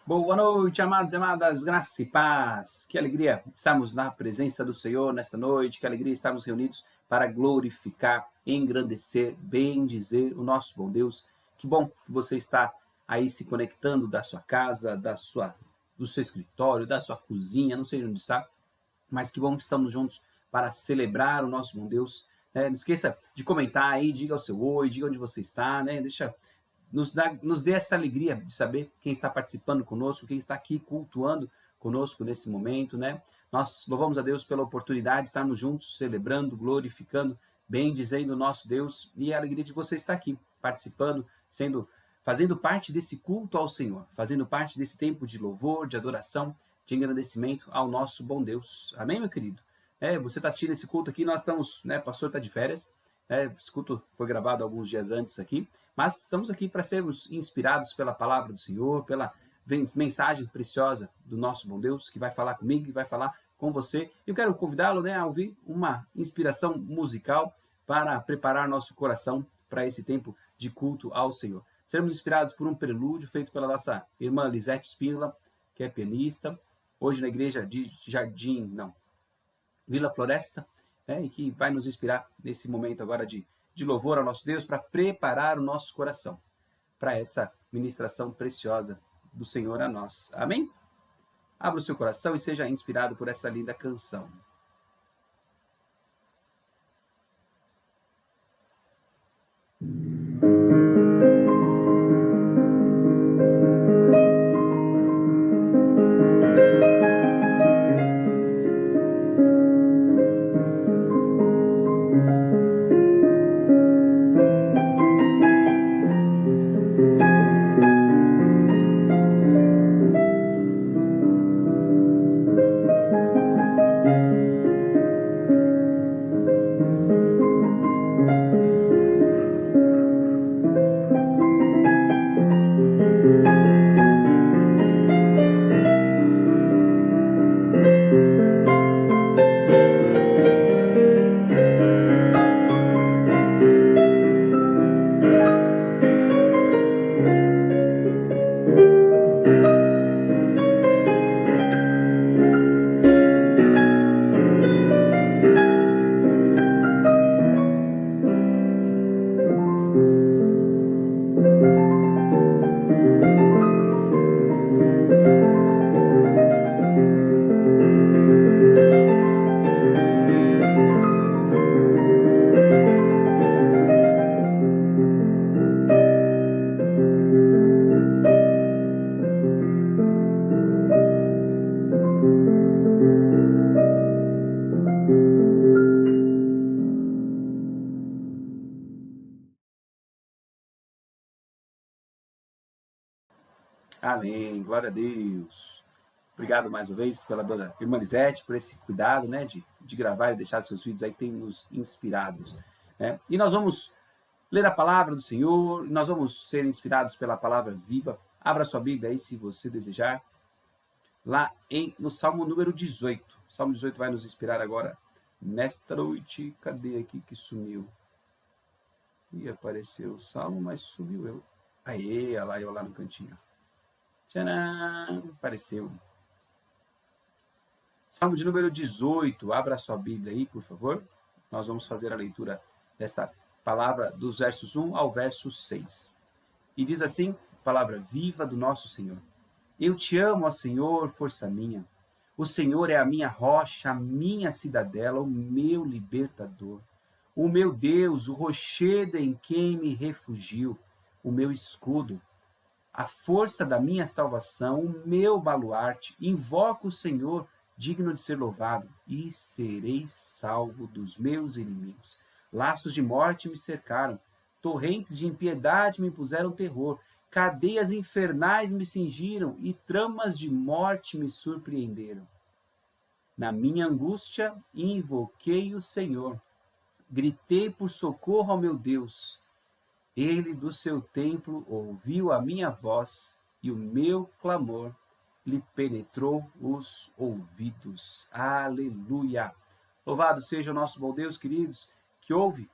Boa noite, amados e amadas, graça e paz. Que alegria estarmos na presença do Senhor nesta noite, que alegria estarmos reunidos para glorificar, engrandecer, bendizer o nosso bom Deus. Que bom que você está aí se conectando da sua casa, do seu escritório, da sua cozinha, não sei onde está, mas que bom que estamos juntos para celebrar o nosso bom Deus. Não esqueça de comentar aí, diga o seu oi, diga onde você está, nos dê essa alegria de saber quem está participando conosco, quem está aqui cultuando conosco nesse momento, né? Nós louvamos a Deus pela oportunidade de estarmos juntos, celebrando, glorificando, bendizendo o nosso Deus e a alegria de você estar aqui, participando, fazendo parte desse culto ao Senhor, fazendo parte desse tempo de louvor, de adoração, de engrandecimento ao nosso bom Deus. Amém, meu querido? Você está assistindo esse culto aqui, nós estamos, né? O pastor está de férias, esse culto foi gravado alguns dias antes aqui, mas estamos aqui para sermos inspirados pela palavra do Senhor, pela mensagem preciosa do nosso bom Deus, que vai falar comigo, que vai falar com você. Eu quero convidá-lo, a ouvir uma inspiração musical para preparar nosso coração para esse tempo de culto ao Senhor. Seremos inspirados por um prelúdio feito pela nossa irmã Lisete Spínola, que é pianista, hoje na igreja de Vila Floresta, e que vai nos inspirar nesse momento agora de louvor ao nosso Deus, para preparar o nosso coração para essa ministração preciosa do Senhor a nós. Amém? Abra o seu coração e seja inspirado por essa linda canção. Amém, glória a Deus. Obrigado mais uma vez pela dona irmã Lisete, por esse cuidado, de gravar e deixar seus vídeos aí que tem nos inspirados. E nós vamos ler a palavra do Senhor, nós vamos ser inspirados pela palavra viva. Abra sua Bíblia aí, se você desejar, lá no Salmo número 18. O Salmo 18 vai nos inspirar agora nesta noite. Cadê aqui que sumiu? Ih, apareceu o Salmo, mas sumiu eu. Aê, olha lá, eu lá no cantinho. Tcharam! Apareceu. Salmo de número 18. Abra a sua Bíblia aí, por favor. Nós vamos fazer a leitura desta palavra dos versos 1 ao verso 6. E diz assim, palavra viva do nosso Senhor. Eu te amo, ó Senhor, força minha. O Senhor é a minha rocha, a minha cidadela, o meu libertador. O meu Deus, o rochedo em quem me refugio, o meu escudo. A força da minha salvação, o meu baluarte, invoco o Senhor, digno de ser louvado, e serei salvo dos meus inimigos. Laços de morte me cercaram, torrentes de impiedade me impuseram terror, cadeias infernais me cingiram e tramas de morte me surpreenderam. Na minha angústia, invoquei o Senhor, gritei por socorro ao meu Deus. Ele do seu templo ouviu a minha voz e o meu clamor lhe penetrou os ouvidos. Aleluia! Louvado seja o nosso bom Deus, queridos, que ouve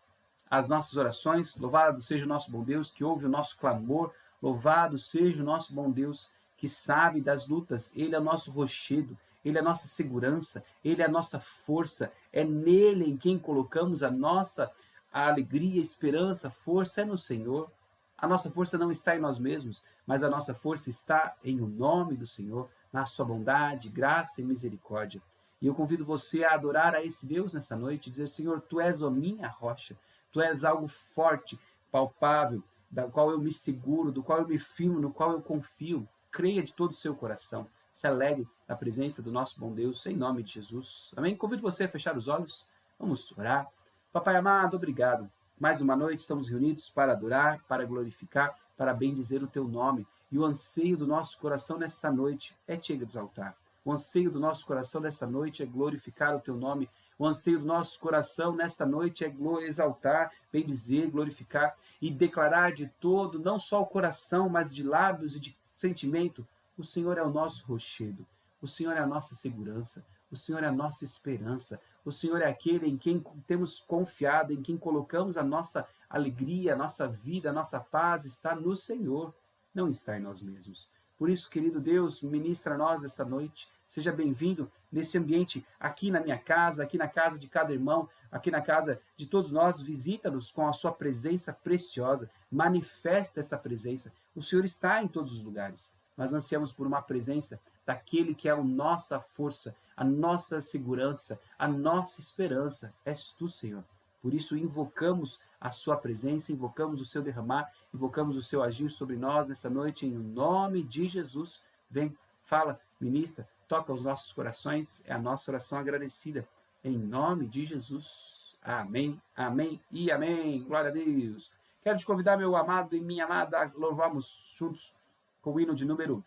as nossas orações. Louvado seja o nosso bom Deus, que ouve o nosso clamor. Louvado seja o nosso bom Deus, que que sabe das lutas. Ele é o nosso rochedo, Ele é a nossa segurança, Ele é a nossa força. É nele em quem colocamos a nossa alegria, esperança, força é no Senhor. A nossa força não está em nós mesmos, mas a nossa força está em o nome do Senhor, na sua bondade, graça e misericórdia. E eu convido você a adorar a esse Deus nessa noite, dizer: Senhor, Tu és a minha rocha, Tu és algo forte, palpável, da qual eu me seguro, do qual eu me firmo, no qual eu confio. Creia de todo o seu coração. Se alegre na presença do nosso bom Deus, em nome de Jesus. Amém? Convido você a fechar os olhos. Vamos orar. Papai amado, obrigado. Mais uma noite estamos reunidos para adorar, para glorificar, para bendizer o Teu nome. E o anseio do nosso coração nesta noite é Te exaltar. O anseio do nosso coração nesta noite é glorificar o Teu nome. O anseio do nosso coração nesta noite é exaltar, bendizer, glorificar e declarar de todo, não só o coração, mas de lábios e de sentimento: o Senhor é o nosso rochedo, o Senhor é a nossa segurança, o Senhor é a nossa esperança, o Senhor é aquele em quem temos confiado, em quem colocamos a nossa alegria, a nossa vida, a nossa paz está no Senhor, não está em nós mesmos. Por isso, querido Deus, ministra a nós esta noite. Seja bem-vindo nesse ambiente, aqui na minha casa, aqui na casa de cada irmão, aqui na casa de todos nós. Visita-nos com a sua presença preciosa. Manifesta esta presença. O Senhor está em todos os lugares. Nós ansiamos por uma presença daquele que é a nossa força, a nossa segurança, a nossa esperança. És Tu, Senhor. Por isso, invocamos a sua presença, invocamos o seu derramar, invocamos o seu agir sobre nós nessa noite, em nome de Jesus. Vem, fala, ministra, toca os nossos corações, é a nossa oração agradecida, em nome de Jesus. Amém, amém e amém. Glória a Deus. Quero te convidar, meu amado e minha amada, a louvarmos juntos com o hino de número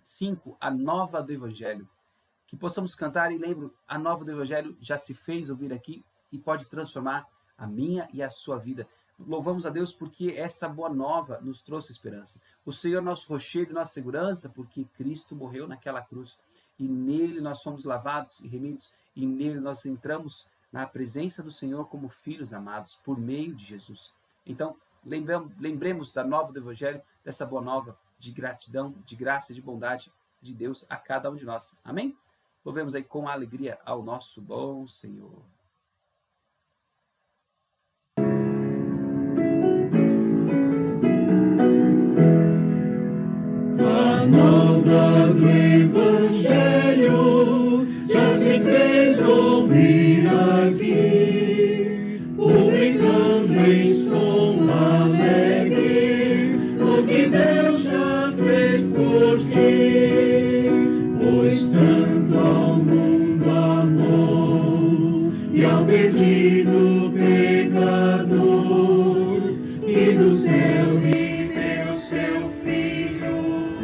5, a nova do Evangelho. Que possamos cantar, e lembro, a nova do Evangelho já se fez ouvir aqui e pode transformar a minha e a sua vida. Louvamos a Deus porque essa boa nova nos trouxe esperança. O Senhor é nosso rochedo e nossa segurança, porque Cristo morreu naquela cruz. E nele nós somos lavados e remidos, e nele nós entramos na presença do Senhor como filhos amados, por meio de Jesus. Então, lembremos da nova do Evangelho, dessa boa nova de gratidão, de graça e de bondade de Deus a cada um de nós. Amém? Louvemos aí com alegria ao nosso bom Senhor. A nova do Evangelho já se fez ouvir aqui, publicando em som alegre o que Deus já fez por ti. Pois tanto ao mundo amou e ao perdido pecador, que do céu lhe deu seu Filho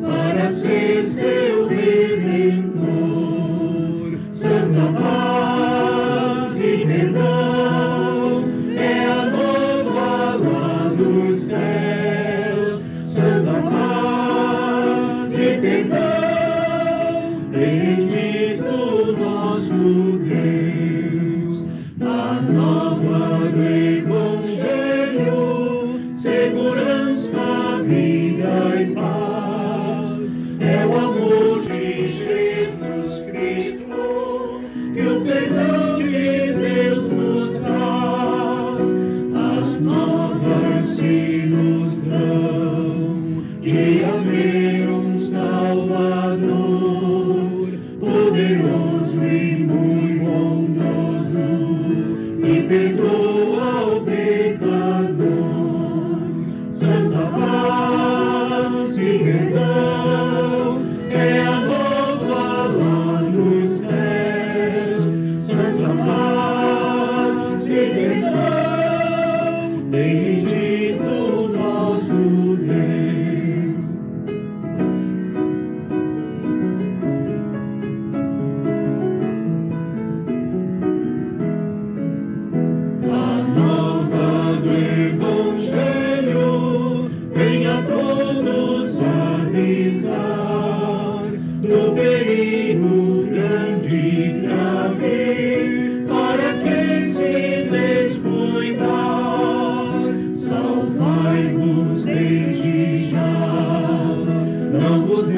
para ser seu Redentor. Santa paz e perdão é a nova lá dos céus. Santa paz e perdão, bendito nosso Deus. A nova do Evangelho, segurança, vida e paz, é o amor de Jesus Cristo, que o perdão de Deus nos traz. As novas que nos dão de haver um Salvador, poderoso e muito bondoso, que perdoa o pecador. Santa paz e perdão é a nova lá nos céus. Santa paz e perdão, bendito nosso Deus. A nova do Evangelho vem a todos avisar do perigo grande e grave para quem se descuidar. Salvai-vos desde já, não vos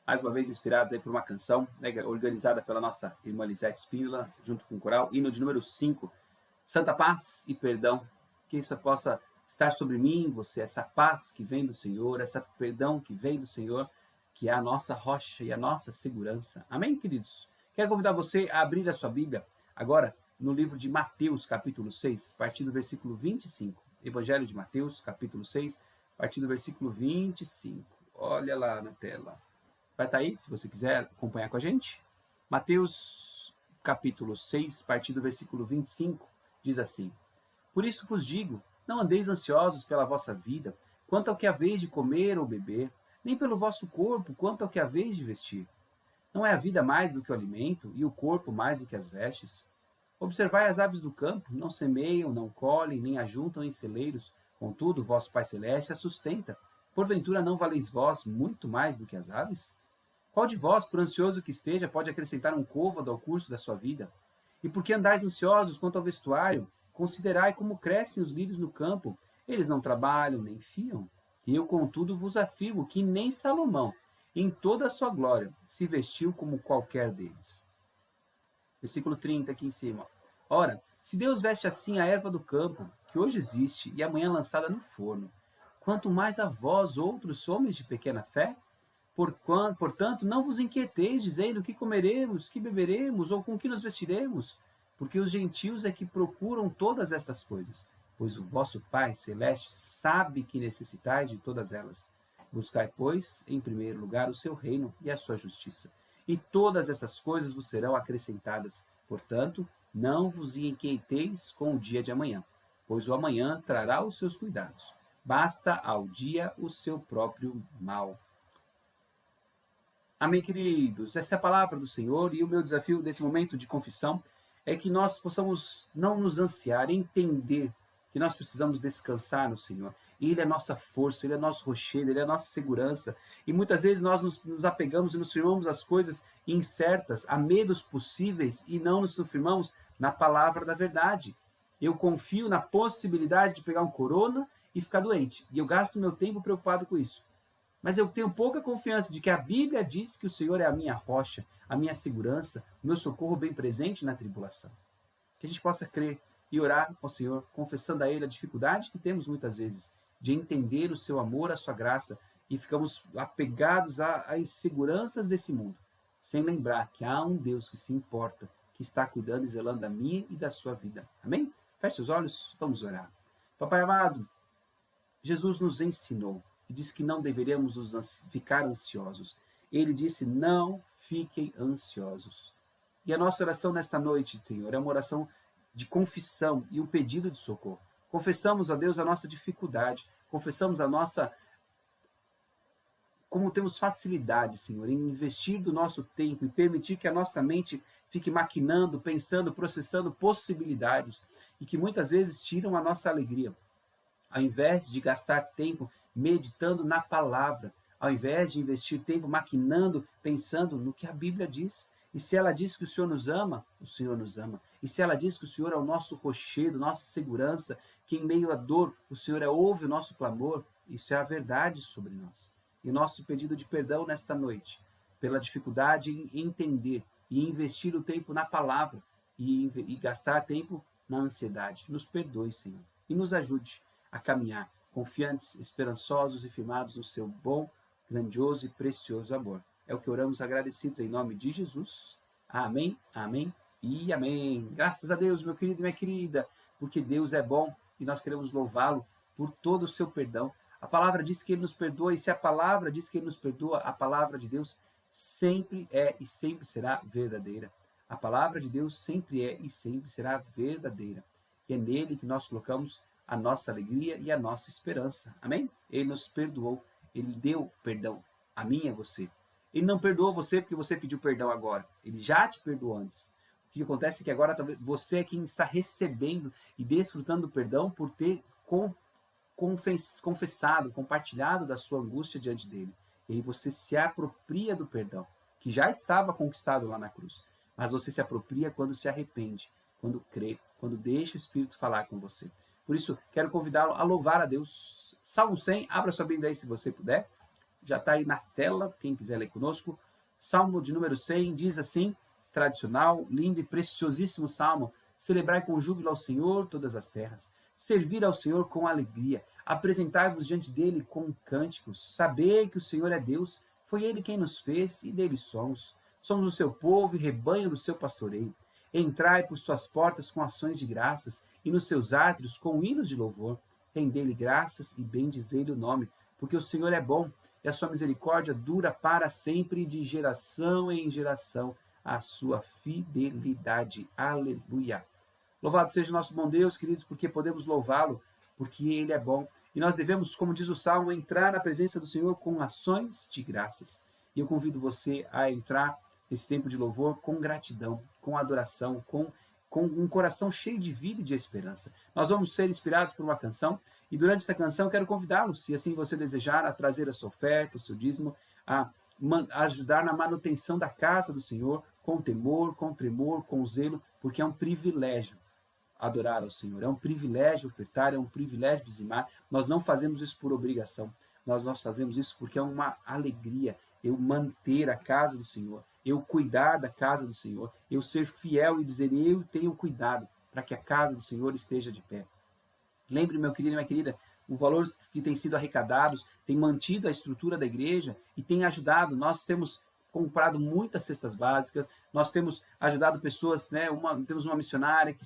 mais uma vez inspirados aí por uma canção, né, organizada pela nossa irmã Lisete Spínola, junto com o coral, hino de número 5, Santa Paz e Perdão, que isso possa estar sobre mim, você, essa paz que vem do Senhor, essa perdão que vem do Senhor, que é a nossa rocha e a nossa segurança. Amém, queridos? Quero convidar você a abrir a sua Bíblia agora no livro de Mateus, capítulo 6, a partir do versículo 25. Evangelho de Mateus, capítulo 6, a partir do versículo 25. Olha lá na tela. Vai estar aí, se você quiser acompanhar com a gente. Mateus, capítulo 6, a partir do versículo 25, diz assim: Por isso vos digo, não andeis ansiosos pela vossa vida, quanto ao que haveis de comer ou beber, nem pelo vosso corpo, quanto ao que haveis de vestir. Não é a vida mais do que o alimento, e o corpo mais do que as vestes? Observai as aves do campo, não semeiam, não colhem, nem ajuntam em celeiros, contudo, vosso Pai Celeste as sustenta. Porventura não valeis vós muito mais do que as aves? Qual de vós, por ansioso que esteja, pode acrescentar um côvado ao curso da sua vida? E por que andais ansiosos quanto ao vestuário? Considerai como crescem os lírios no campo. Eles não trabalham, nem fiam. E eu, contudo, vos afirmo que nem Salomão, em toda a sua glória, se vestiu como qualquer deles. Versículo 30 aqui em cima. Ora, se Deus veste assim a erva do campo, que hoje existe e amanhã lançada no forno, quanto mais a vós, outros homens de pequena fé? Portanto, não vos inquieteis, dizendo que comeremos, que beberemos, ou com que nos vestiremos, porque os gentios é que procuram todas estas coisas, pois o vosso Pai Celeste sabe que necessitais de todas elas. Buscai, pois, em primeiro lugar o seu reino e a sua justiça, e todas essas coisas vos serão acrescentadas. Portanto, não vos inquieteis com o dia de amanhã, pois o amanhã trará os seus cuidados. Basta ao dia o seu próprio mal. Amém, queridos? Essa é a palavra do Senhor e o meu desafio nesse momento de confissão é que nós possamos não nos ansiar, entender que nós precisamos descansar no Senhor. Ele é nossa força, Ele é nosso rochedo, Ele é nossa segurança. E muitas vezes nós nos apegamos e nos firmamos às coisas incertas, a medos possíveis e não nos firmamos na palavra da verdade. Eu confio na possibilidade de pegar um corona e ficar doente. E eu gasto meu tempo preocupado com isso. Mas eu tenho pouca confiança de que a Bíblia diz que o Senhor é a minha rocha, a minha segurança, o meu socorro bem presente na tribulação. Que a gente possa crer e orar ao Senhor, confessando a Ele a dificuldade que temos muitas vezes de entender o seu amor, a sua graça, e ficamos apegados às inseguranças desse mundo, sem lembrar que há um Deus que se importa, que está cuidando e zelando da minha e da sua vida. Amém? Feche os olhos, vamos orar. Papai amado, Jesus nos ensinou e disse que não deveríamos ficar ansiosos. Ele disse, não fiquem ansiosos. E a nossa oração nesta noite, Senhor, é uma oração de confissão e um pedido de socorro. Confessamos a Deus a nossa dificuldade, confessamos a nossa... como temos facilidade, Senhor, em investir do nosso tempo e permitir que a nossa mente fique maquinando, pensando, processando possibilidades e que muitas vezes tiram a nossa alegria. Ao invés de gastar tempo meditando na palavra, ao invés de investir tempo maquinando, pensando no que a Bíblia diz. E se ela diz que o Senhor nos ama, o Senhor nos ama. E se ela diz que o Senhor é o nosso rochedo, nossa segurança, que em meio à dor o Senhor ouve o nosso clamor, isso é a verdade sobre nós. E o nosso pedido de perdão nesta noite, pela dificuldade em entender e investir o tempo na palavra e gastar tempo na ansiedade. Nos perdoe, Senhor, e nos ajude a caminhar confiantes, esperançosos e firmados no seu bom, grandioso e precioso amor. É o que oramos agradecidos em nome de Jesus. Amém, amém e amém. Graças a Deus, meu querido e minha querida, porque Deus é bom e nós queremos louvá-lo por todo o seu perdão. A palavra diz que Ele nos perdoa, e se a palavra diz que Ele nos perdoa, a palavra de Deus sempre é e sempre será verdadeira. A palavra de Deus sempre é e sempre será verdadeira. E é nele que nós colocamos a nossa alegria e a nossa esperança. Amém? Ele nos perdoou, Ele deu perdão a mim e a você. Ele não perdoou você porque você pediu perdão agora. Ele já te perdoou antes. O que acontece é que agora talvez você é quem está recebendo e desfrutando do perdão por ter confessado, compartilhado da sua angústia diante dele. E aí você se apropria do perdão, que já estava conquistado lá na cruz. Mas você se apropria quando se arrepende, quando crê, quando deixa o Espírito falar com você. Por isso, quero convidá-lo a louvar a Deus. Salmo 100, abra sua Bíblia aí se você puder. já está aí na tela, quem quiser ler conosco. Salmo de número 100 diz assim, tradicional, lindo e preciosíssimo salmo: celebrai com júbilo ao Senhor todas as terras, servir ao Senhor com alegria, apresentai-vos diante dele com cânticos, sabei que o Senhor é Deus, foi ele quem nos fez e dele somos. Somos o seu povo e rebanho do seu pastoreio. Entrai por suas portas com ações de graças e nos seus átrios com hinos de louvor. Rendei-lhe graças e bendizei-lhe o nome, porque o Senhor é bom e a sua misericórdia dura para sempre, de geração em geração, a sua fidelidade. Aleluia. Louvado seja o nosso bom Deus, queridos, porque podemos louvá-lo, porque ele é bom. E nós devemos, como diz o Salmo, entrar na presença do Senhor com ações de graças. E eu convido você a entrar nesse tempo de louvor com gratidão, com adoração, com um coração cheio de vida e de esperança. Nós vamos ser inspirados por uma canção, e durante essa canção eu quero convidá-lo, se assim você desejar, a trazer a sua oferta, o seu dízimo, a ajudar na manutenção da casa do Senhor, com temor, com tremor, com zelo, porque é um privilégio adorar ao Senhor, é um privilégio ofertar, é um privilégio dizimar. Nós não fazemos isso por obrigação, nós fazemos isso porque é uma alegria eu manter a casa do Senhor, eu cuidar da casa do Senhor, eu ser fiel e dizer, eu tenho cuidado para que a casa do Senhor esteja de pé. Lembre, meu querido e minha querida, os valores que têm sido arrecadados têm mantido a estrutura da igreja e têm ajudado. Nós temos comprado muitas cestas básicas, nós temos ajudado pessoas, né? Temos uma missionária que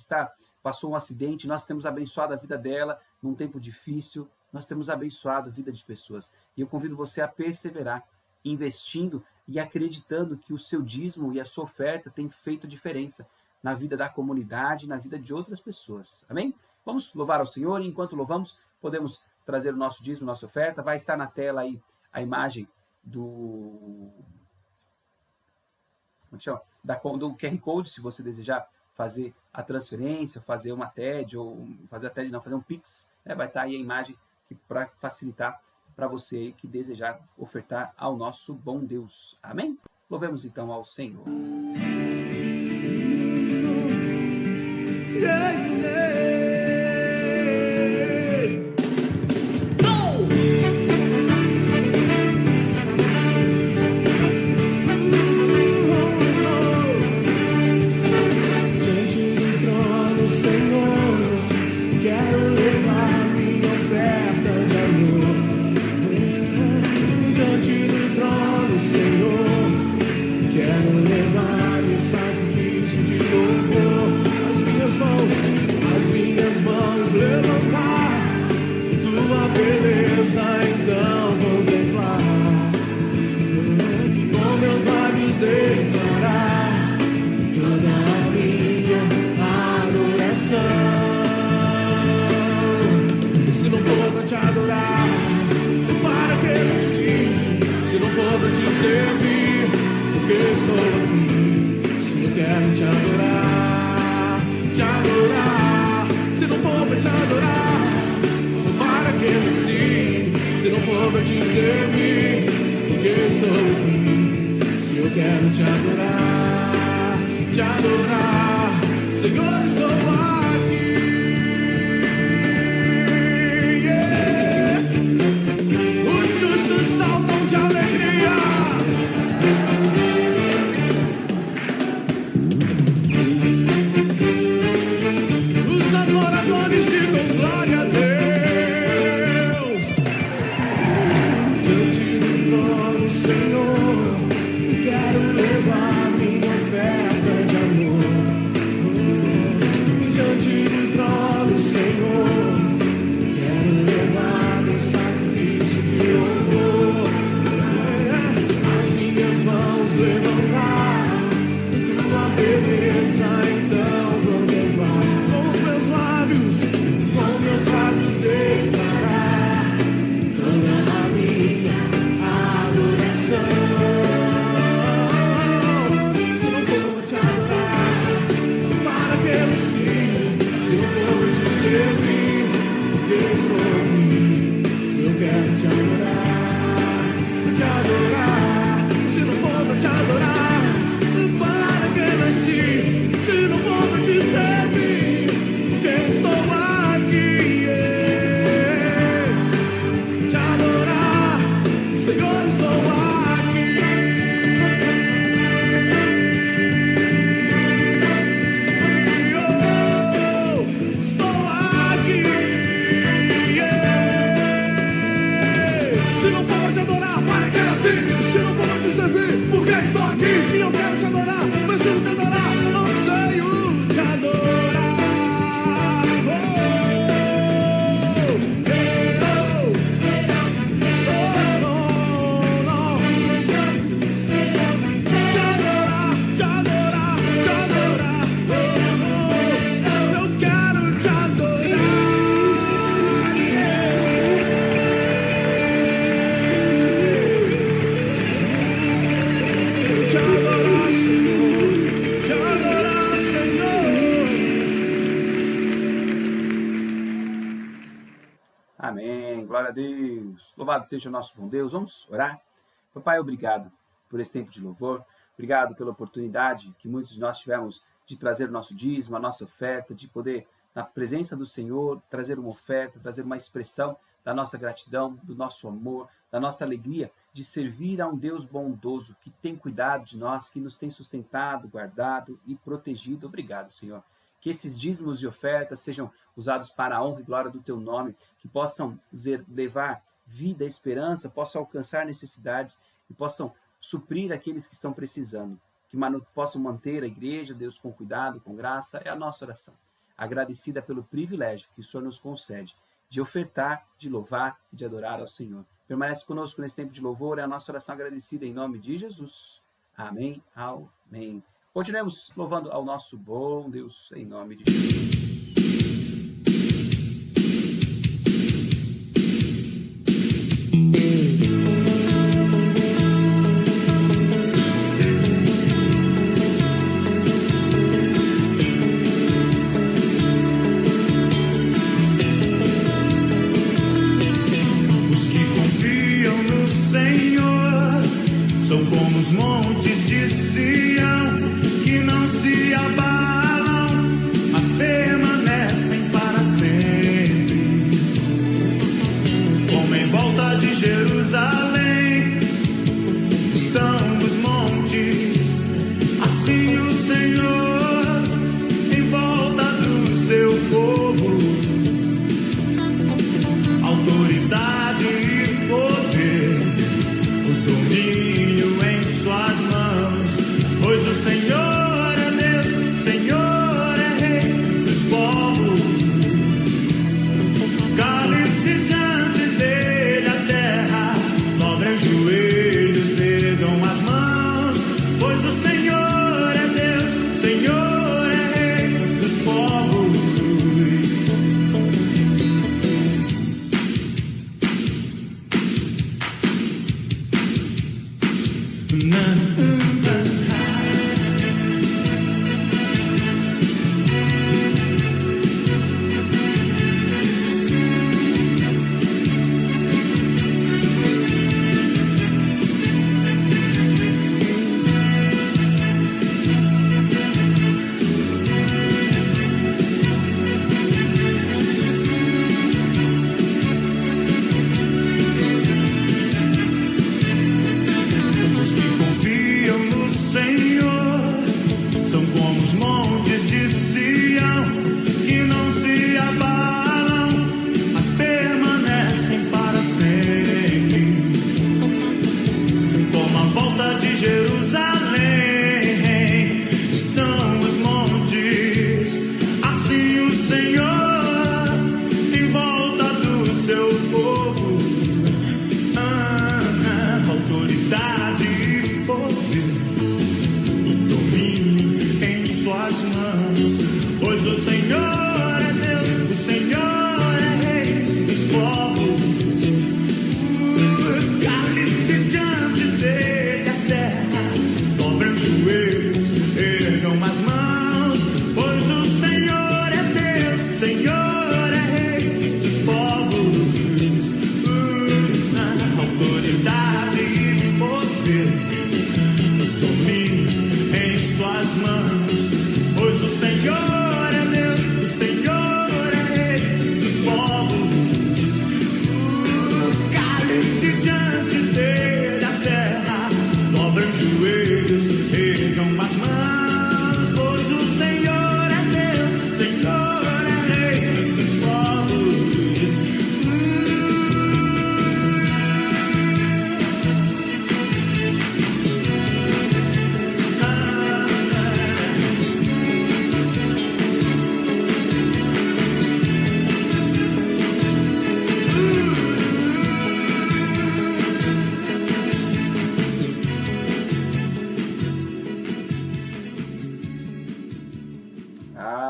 passou um acidente, nós temos abençoado a vida dela num tempo difícil, nós temos abençoado a vida de pessoas. E eu convido você a perseverar, investindo e acreditando que o seu dízimo e a sua oferta têm feito diferença na vida da comunidade, na vida de outras pessoas. Amém? Vamos louvar ao Senhor, e enquanto louvamos, podemos trazer o nosso dízimo, nossa oferta. Vai estar na tela aí a imagem do QR Code, se você desejar fazer a transferência, fazer uma TED, ou fazer um Pix, né? Vai estar aí a imagem para facilitar para você que desejar ofertar ao nosso bom Deus. Amém? Louvemos então ao Senhor. Quero levar minha oferta de amor. estou aqui, sim, eu quero te adorar, preciso te adorar, anseio te adorar. Amém, glória a Deus, louvado seja o nosso bom Deus. Vamos orar? Papai, obrigado por esse tempo de louvor, obrigado pela oportunidade que muitos de nós tivemos de trazer o nosso dízimo, a nossa oferta, de poder, na presença do Senhor, trazer uma oferta, trazer uma expressão da nossa gratidão, do nosso amor, da nossa alegria de servir a um Deus bondoso que tem cuidado de nós, que nos tem sustentado, guardado e protegido. Obrigado, Senhor. Que esses dízimos e ofertas sejam usados para a honra e glória do Teu nome, que possam levar vida, esperança, possam alcançar necessidades e possam suprir aqueles que estão precisando, que possam manter a igreja, Deus, com cuidado, com graça, é a nossa oração. Agradecida pelo privilégio que o Senhor nos concede de ofertar, de louvar e de adorar ao Senhor. Permanece conosco nesse tempo de louvor, é a nossa oração agradecida em nome de Jesus. Amém, amém. Continuemos louvando ao nosso bom Deus, em nome de Jesus. Os que confiam no Senhor são como os montes de Sião, que não se abalam, mas permanecem para sempre. Como em volta de Jerusalém estão os montes, assim o Senhor em volta do seu povo. Autoridade e poder, o domínio em suas mãos, pois o Senhor é Deus, Senhor é Rei dos povos. Cale-se diante dele a terra, dobrem os joelhos, ergam as mãos, pois o Senhor é Deus, Senhor é Rei dos povos. Os que confiam no Senhor são como os montes de Sião, que não se abalam, mas permanecem para sempre. Como a volta de Jerusalém estão os montes, assim o Senhor em volta do seu povo. Autoridade e poder, o domínio em suas mãos, pois o Senhor é Deus, o Senhor é Rei dos povos. Cale-se diante dele a terra,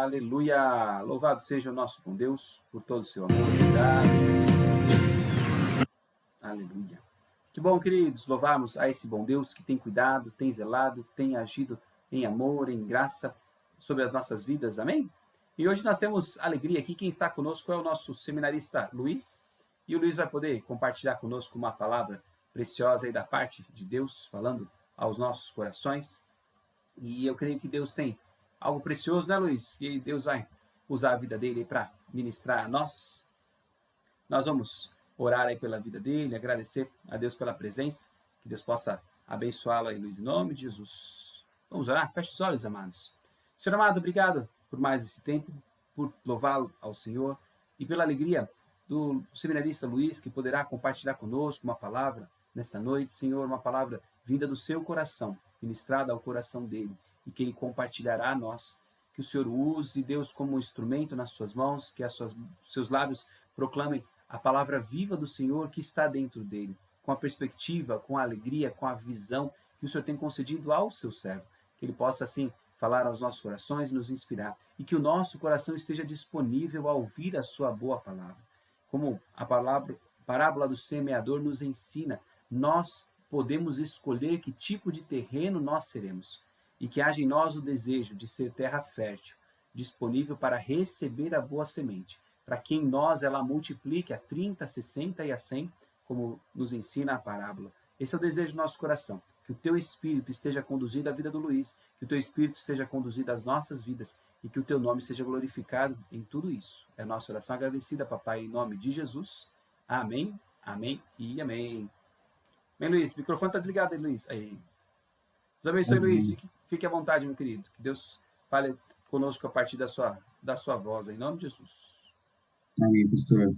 Aleluia! Louvado seja o nosso bom Deus por todo o seu amor e cuidado. Aleluia! Que bom, queridos, louvarmos a esse bom Deus que tem cuidado, tem zelado, tem agido em amor, em graça sobre as nossas vidas. Amém? E hoje nós temos alegria aqui. Quem está conosco é o nosso seminarista Luiz. E o Luiz vai poder compartilhar conosco uma palavra preciosa aí da parte de Deus, falando aos nossos corações. E eu creio que Deus tem algo precioso, né, Luiz? E Deus vai usar a vida dele para ministrar a nós. Nós vamos orar aí pela vida dele, agradecer a Deus pela presença, que Deus possa abençoá-lo aí, Luiz, em nome de Jesus. Vamos orar? Feche os olhos, amados. Senhor amado, obrigado por mais esse tempo, por louvá-lo ao Senhor e pela alegria do seminarista Luiz, que poderá compartilhar conosco uma palavra nesta noite, Senhor, uma palavra vinda do seu coração, ministrada ao coração dele, e que ele compartilhará a nós. Que o Senhor use, Deus, como um instrumento nas suas mãos, que seus lábios proclamem a palavra viva do Senhor que está dentro dele, com a perspectiva, com a alegria, com a visão que o Senhor tem concedido ao seu servo. Que ele possa, assim, falar aos nossos corações e nos inspirar. E que o nosso coração esteja disponível a ouvir a sua boa palavra. Como a parábola do semeador nos ensina, nós podemos escolher que tipo de terreno nós seremos. E que haja em nós o desejo de ser terra fértil, disponível para receber a boa semente, para que em nós ela multiplique a 30, a 60 e a 100, como nos ensina a parábola. Esse é o desejo do nosso coração, que o teu Espírito esteja conduzindo a vida do Luiz, que o teu Espírito esteja conduzindo as nossas vidas e que o teu nome seja glorificado em tudo isso. É a nossa oração agradecida, Papai, em nome de Jesus. Amém, amém e amém. Bem, Luiz, o microfone está desligado aí, Luiz. Aí. Deus abençoe, Luiz. Fique à vontade, meu querido. Que Deus fale conosco a partir da sua voz, em nome de Jesus. Amém, pastor.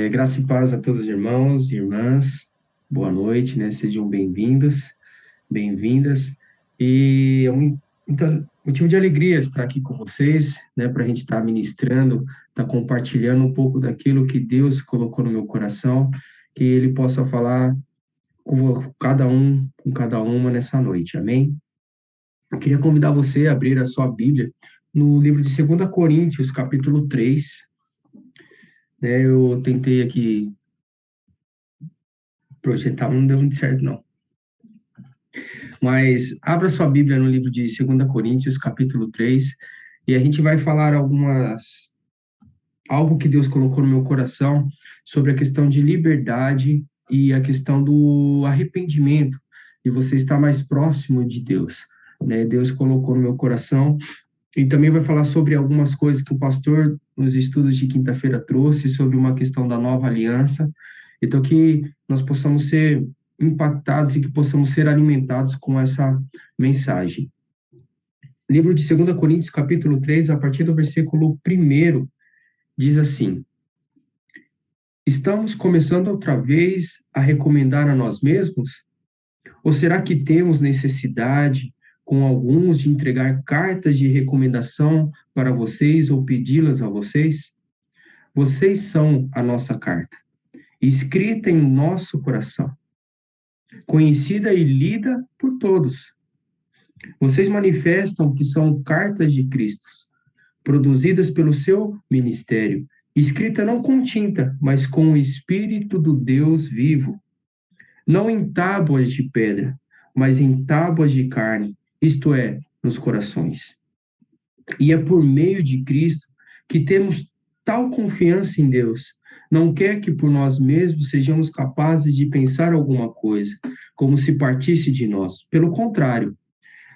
Graça e paz a todos os irmãos e irmãs. Boa noite, né? Sejam bem-vindos, bem-vindas. E é um motivo de alegria estar aqui com vocês, né? Para a gente estar ministrando, estar compartilhando um pouco daquilo que Deus colocou no meu coração, que Ele possa falar com cada uma nessa noite. Amém? Eu queria convidar você a abrir a sua Bíblia no livro de 2 Coríntios, capítulo 3. Eu tentei aqui projetar, não deu muito certo, não. Mas abra sua Bíblia no livro de 2 Coríntios, capítulo 3, e a gente vai falar algo que Deus colocou no meu coração sobre a questão de liberdade e a questão do arrependimento, e você estar mais próximo de Deus, né? Deus colocou no meu coração. E também vai falar sobre algumas coisas que o pastor, nos estudos de quinta-feira, trouxe sobre uma questão da nova aliança. Então, que nós possamos ser impactados e que possamos ser alimentados com essa mensagem. Livro de 2 Coríntios, capítulo 3, a partir do versículo 1, diz assim: Estamos começando outra vez a recomendar a nós mesmos? Ou será que temos necessidade com alguns de entregar cartas de recomendação para vocês ou pedi-las a vocês? Vocês são a nossa carta, escrita em nosso coração, conhecida e lida por todos. Vocês manifestam que são cartas de Cristo, produzidas pelo seu ministério, escrita não com tinta, mas com o Espírito do Deus vivo, não em tábuas de pedra, mas em tábuas de carne, isto é, nos corações. E é por meio de Cristo que temos tal confiança em Deus. Não quer que por nós mesmos sejamos capazes de pensar alguma coisa, como se partisse de nós. Pelo contrário,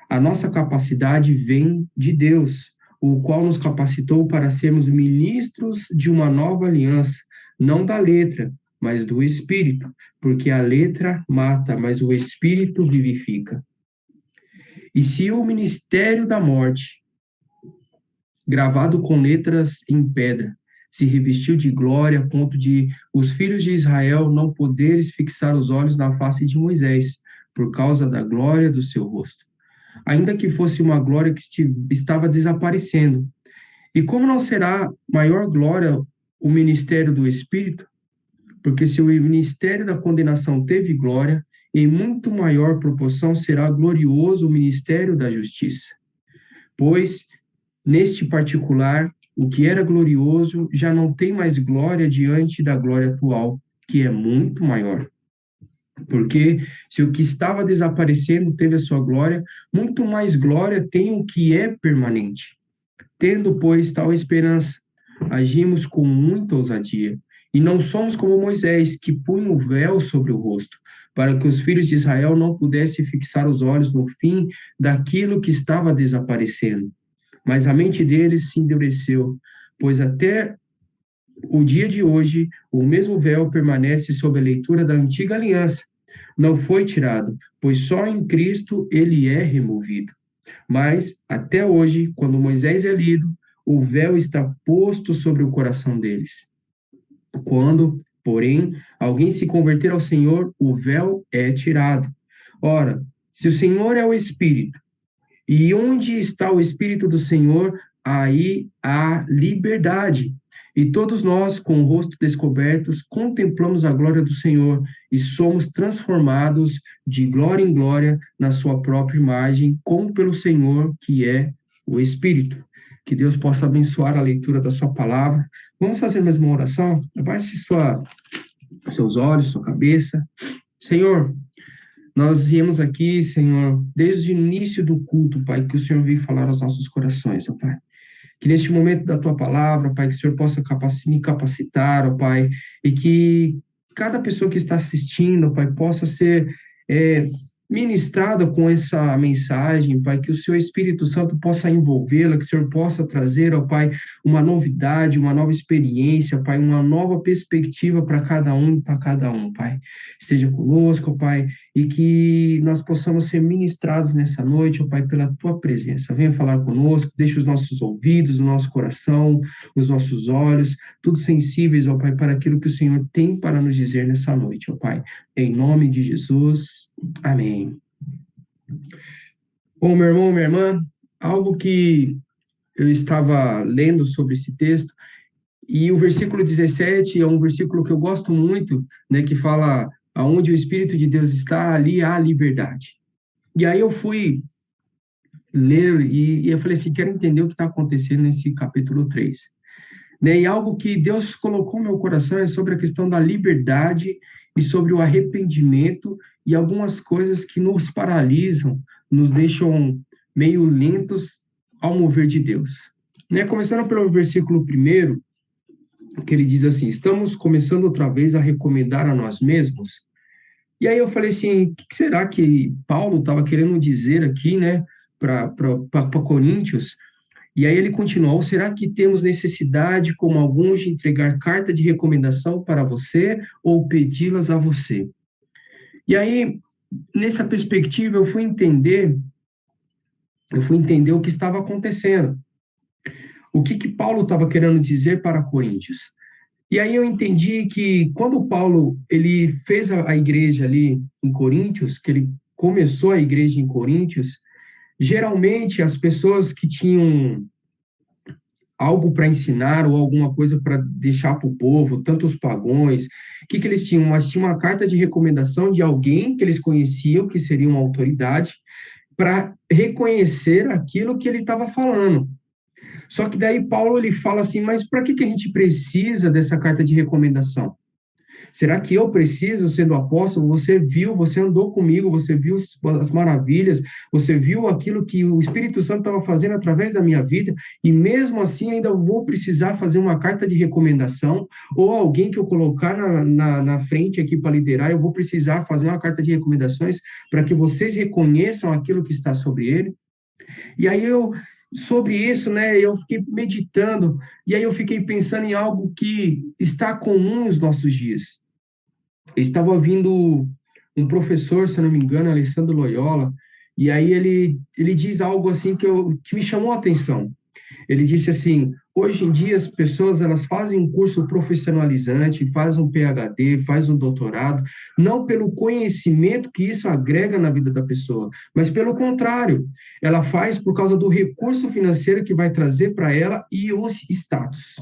a nossa capacidade vem de Deus, o qual nos capacitou para sermos ministros de uma nova aliança, não da letra, mas do Espírito, porque a letra mata, mas o Espírito vivifica. E se o ministério da morte, gravado com letras em pedra, se revestiu de glória a ponto de os filhos de Israel não poderes fixar os olhos na face de Moisés, por causa da glória do seu rosto, ainda que fosse uma glória que estava desaparecendo. E como não será maior glória o ministério do Espírito? Porque se o ministério da condenação teve glória, em muito maior proporção será glorioso o ministério da justiça. Pois neste particular, o que era glorioso já não tem mais glória diante da glória atual, que é muito maior. Porque se o que estava desaparecendo teve a sua glória, muito mais glória tem o que é permanente. Tendo, pois, tal esperança, agimos com muita ousadia, e não somos como Moisés, que punha o véu sobre o rosto, para que os filhos de Israel não pudessem fixar os olhos no fim daquilo que estava desaparecendo. Mas a mente deles se endureceu, pois até o dia de hoje, o mesmo véu permanece sob a leitura da antiga aliança. Não foi tirado, pois só em Cristo ele é removido. Mas, até hoje, quando Moisés é lido, o véu está posto sobre o coração deles. Quando, porém, alguém se converter ao Senhor, o véu é tirado. Ora, se o Senhor é o Espírito, e onde está o Espírito do Senhor, aí há liberdade. E todos nós, com o rosto descobertos, contemplamos a glória do Senhor e somos transformados de glória em glória na sua própria imagem, como pelo Senhor, que é o Espírito. Que Deus possa abençoar a leitura da sua palavra. Vamos fazer mais uma oração? Abaixe seus olhos, sua cabeça. Senhor, nós viemos aqui, Senhor, desde o início do culto, Pai, que o Senhor veio falar aos nossos corações, ó Pai. Que neste momento da Tua palavra, Pai, que o Senhor possa me capacitar, ó Pai, e que cada pessoa que está assistindo, ó Pai, possa ser ministrada com essa mensagem, Pai, que o Seu Espírito Santo possa envolvê-la, que o Senhor possa trazer, ó Pai, uma novidade, uma nova experiência, Pai, uma nova perspectiva para cada um, Pai. Esteja conosco, ó Pai, e que nós possamos ser ministrados nessa noite, ó Pai, pela Tua presença. Venha falar conosco, deixe os nossos ouvidos, o nosso coração, os nossos olhos, tudo sensíveis, ó Pai, para aquilo que o Senhor tem para nos dizer nessa noite, ó Pai. Em nome de Jesus, amém. Bom, meu irmão, minha irmã, algo que eu estava lendo sobre esse texto, e o versículo 17 é um versículo que eu gosto muito, né, que fala: aonde o Espírito de Deus está, ali há liberdade. E aí eu fui ler e eu falei assim, quero entender o que está acontecendo nesse capítulo 3. Né, e algo que Deus colocou no meu coração é sobre a questão da liberdade e sobre o arrependimento e algumas coisas que nos paralisam, nos deixam meio lentos ao mover de Deus. Né, começando pelo versículo 1, que ele diz assim: estamos começando outra vez a recomendar a nós mesmos. E aí eu falei assim, o que será que Paulo estava querendo dizer aqui, né, para Coríntios? E aí ele continuou: será que temos necessidade, como alguns, de entregar carta de recomendação para você ou pedi-las a você? E aí, nessa perspectiva, eu fui entender o que estava acontecendo. O que Paulo estava querendo dizer para Coríntios. E aí eu entendi que quando Paulo ele fez a igreja ali em Coríntios, que ele começou a igreja em Coríntios, geralmente as pessoas que tinham algo para ensinar ou alguma coisa para deixar para o povo, tanto os pagões, o que eles tinham? Mas tinha uma carta de recomendação de alguém que eles conheciam, que seria uma autoridade, para reconhecer aquilo que ele estava falando. Só que daí Paulo ele fala assim, mas para que a gente precisa dessa carta de recomendação? Será que eu preciso, sendo apóstolo? Você viu, você andou comigo, você viu as maravilhas, você viu aquilo que o Espírito Santo estava fazendo através da minha vida, e mesmo assim ainda vou precisar fazer uma carta de recomendação, ou alguém que eu colocar na frente aqui para liderar, eu vou precisar fazer uma carta de recomendações para que vocês reconheçam aquilo que está sobre ele? E aí sobre isso, né, eu fiquei meditando, e aí eu fiquei pensando em algo que está comum nos nossos dias. Eu estava ouvindo um professor, se não me engano, Alessandro Loyola, e aí ele diz algo assim que me chamou a atenção. Ele disse assim: hoje em dia as pessoas elas fazem um curso profissionalizante, fazem um PhD, fazem um doutorado, não pelo conhecimento que isso agrega na vida da pessoa, mas pelo contrário, ela faz por causa do recurso financeiro que vai trazer para ela e os status.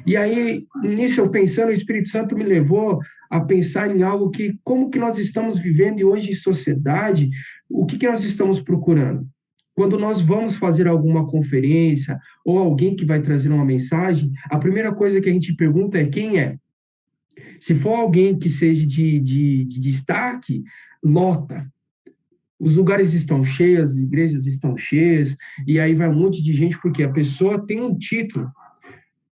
E aí, nisso eu pensando, o Espírito Santo me levou a pensar em algo como que nós estamos vivendo hoje em sociedade, o que nós estamos procurando? Quando nós vamos fazer alguma conferência ou alguém que vai trazer uma mensagem, a primeira coisa que a gente pergunta é quem é. Se for alguém que seja de destaque, lota. Os lugares estão cheios, as igrejas estão cheias, e aí vai um monte de gente, porque a pessoa tem um título.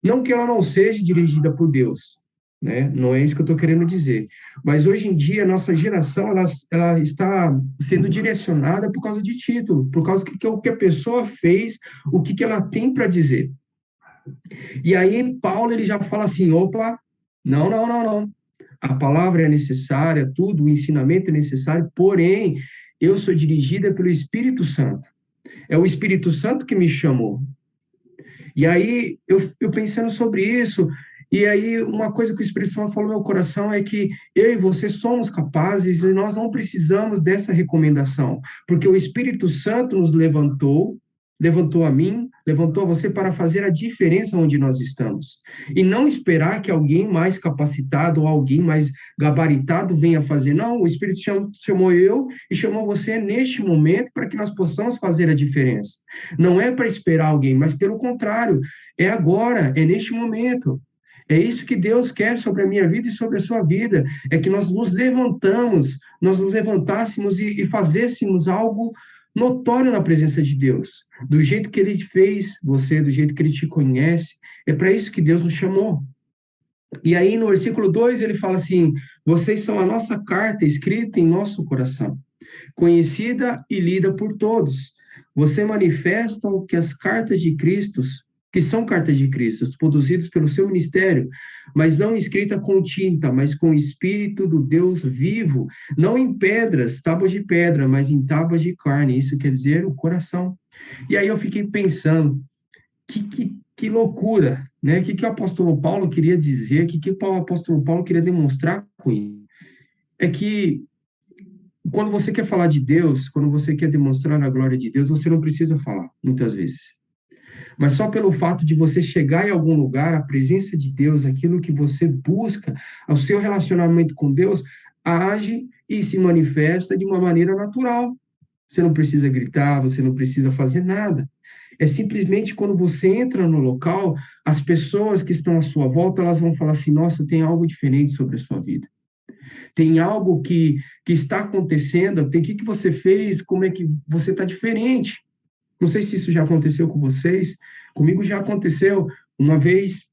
Não que ela não seja dirigida por Deus, né? Não é isso que eu estou querendo dizer. Mas hoje em dia, a nossa geração, ela está sendo direcionada por causa de título, por causa que o que a pessoa fez, o que ela tem para dizer. E aí, Paulo, ele já fala assim, opa, não. A palavra é necessária, tudo, o ensinamento é necessário, porém, eu sou dirigida pelo Espírito Santo. É o Espírito Santo que me chamou. E aí, eu pensando sobre isso, e aí uma coisa que o Espírito Santo falou no meu coração é que eu e você somos capazes e nós não precisamos dessa recomendação, porque o Espírito Santo nos levantou a mim, levantou a você para fazer a diferença onde nós estamos. E não esperar que alguém mais capacitado ou alguém mais gabaritado venha fazer. Não, o Espírito chamou eu e chamou você neste momento para que nós possamos fazer a diferença. Não é para esperar alguém, mas pelo contrário, é agora, é neste momento. É isso que Deus quer sobre a minha vida e sobre a sua vida, é que nós nos levantássemos e fazêssemos algo notório na presença de Deus, do jeito que Ele fez você, do jeito que Ele te conhece, é para isso que Deus nos chamou. E aí no versículo 2 ele fala assim, vocês são a nossa carta escrita em nosso coração, conhecida e lida por todos. Você manifesta o que as cartas de Cristo, que são cartas de Cristo, produzidas pelo seu ministério, mas não escrita com tinta, mas com o Espírito do Deus vivo, não em pedras, tábuas de pedra, mas em tábuas de carne, isso quer dizer o coração. E aí eu fiquei pensando, que loucura, né? O que o apóstolo Paulo queria dizer, o que o apóstolo Paulo queria demonstrar com isso? É que quando você quer falar de Deus, quando você quer demonstrar a glória de Deus, você não precisa falar, muitas vezes. Mas só pelo fato de você chegar em algum lugar, a presença de Deus, aquilo que você busca, o seu relacionamento com Deus, age e se manifesta de uma maneira natural. Você não precisa gritar, você não precisa fazer nada. É simplesmente quando você entra no local, as pessoas que estão à sua volta, elas vão falar assim, nossa, tem algo diferente sobre a sua vida. Tem algo que está acontecendo, tem o que você fez, como é que você está diferente. Não sei se isso já aconteceu com vocês, comigo já aconteceu. Uma vez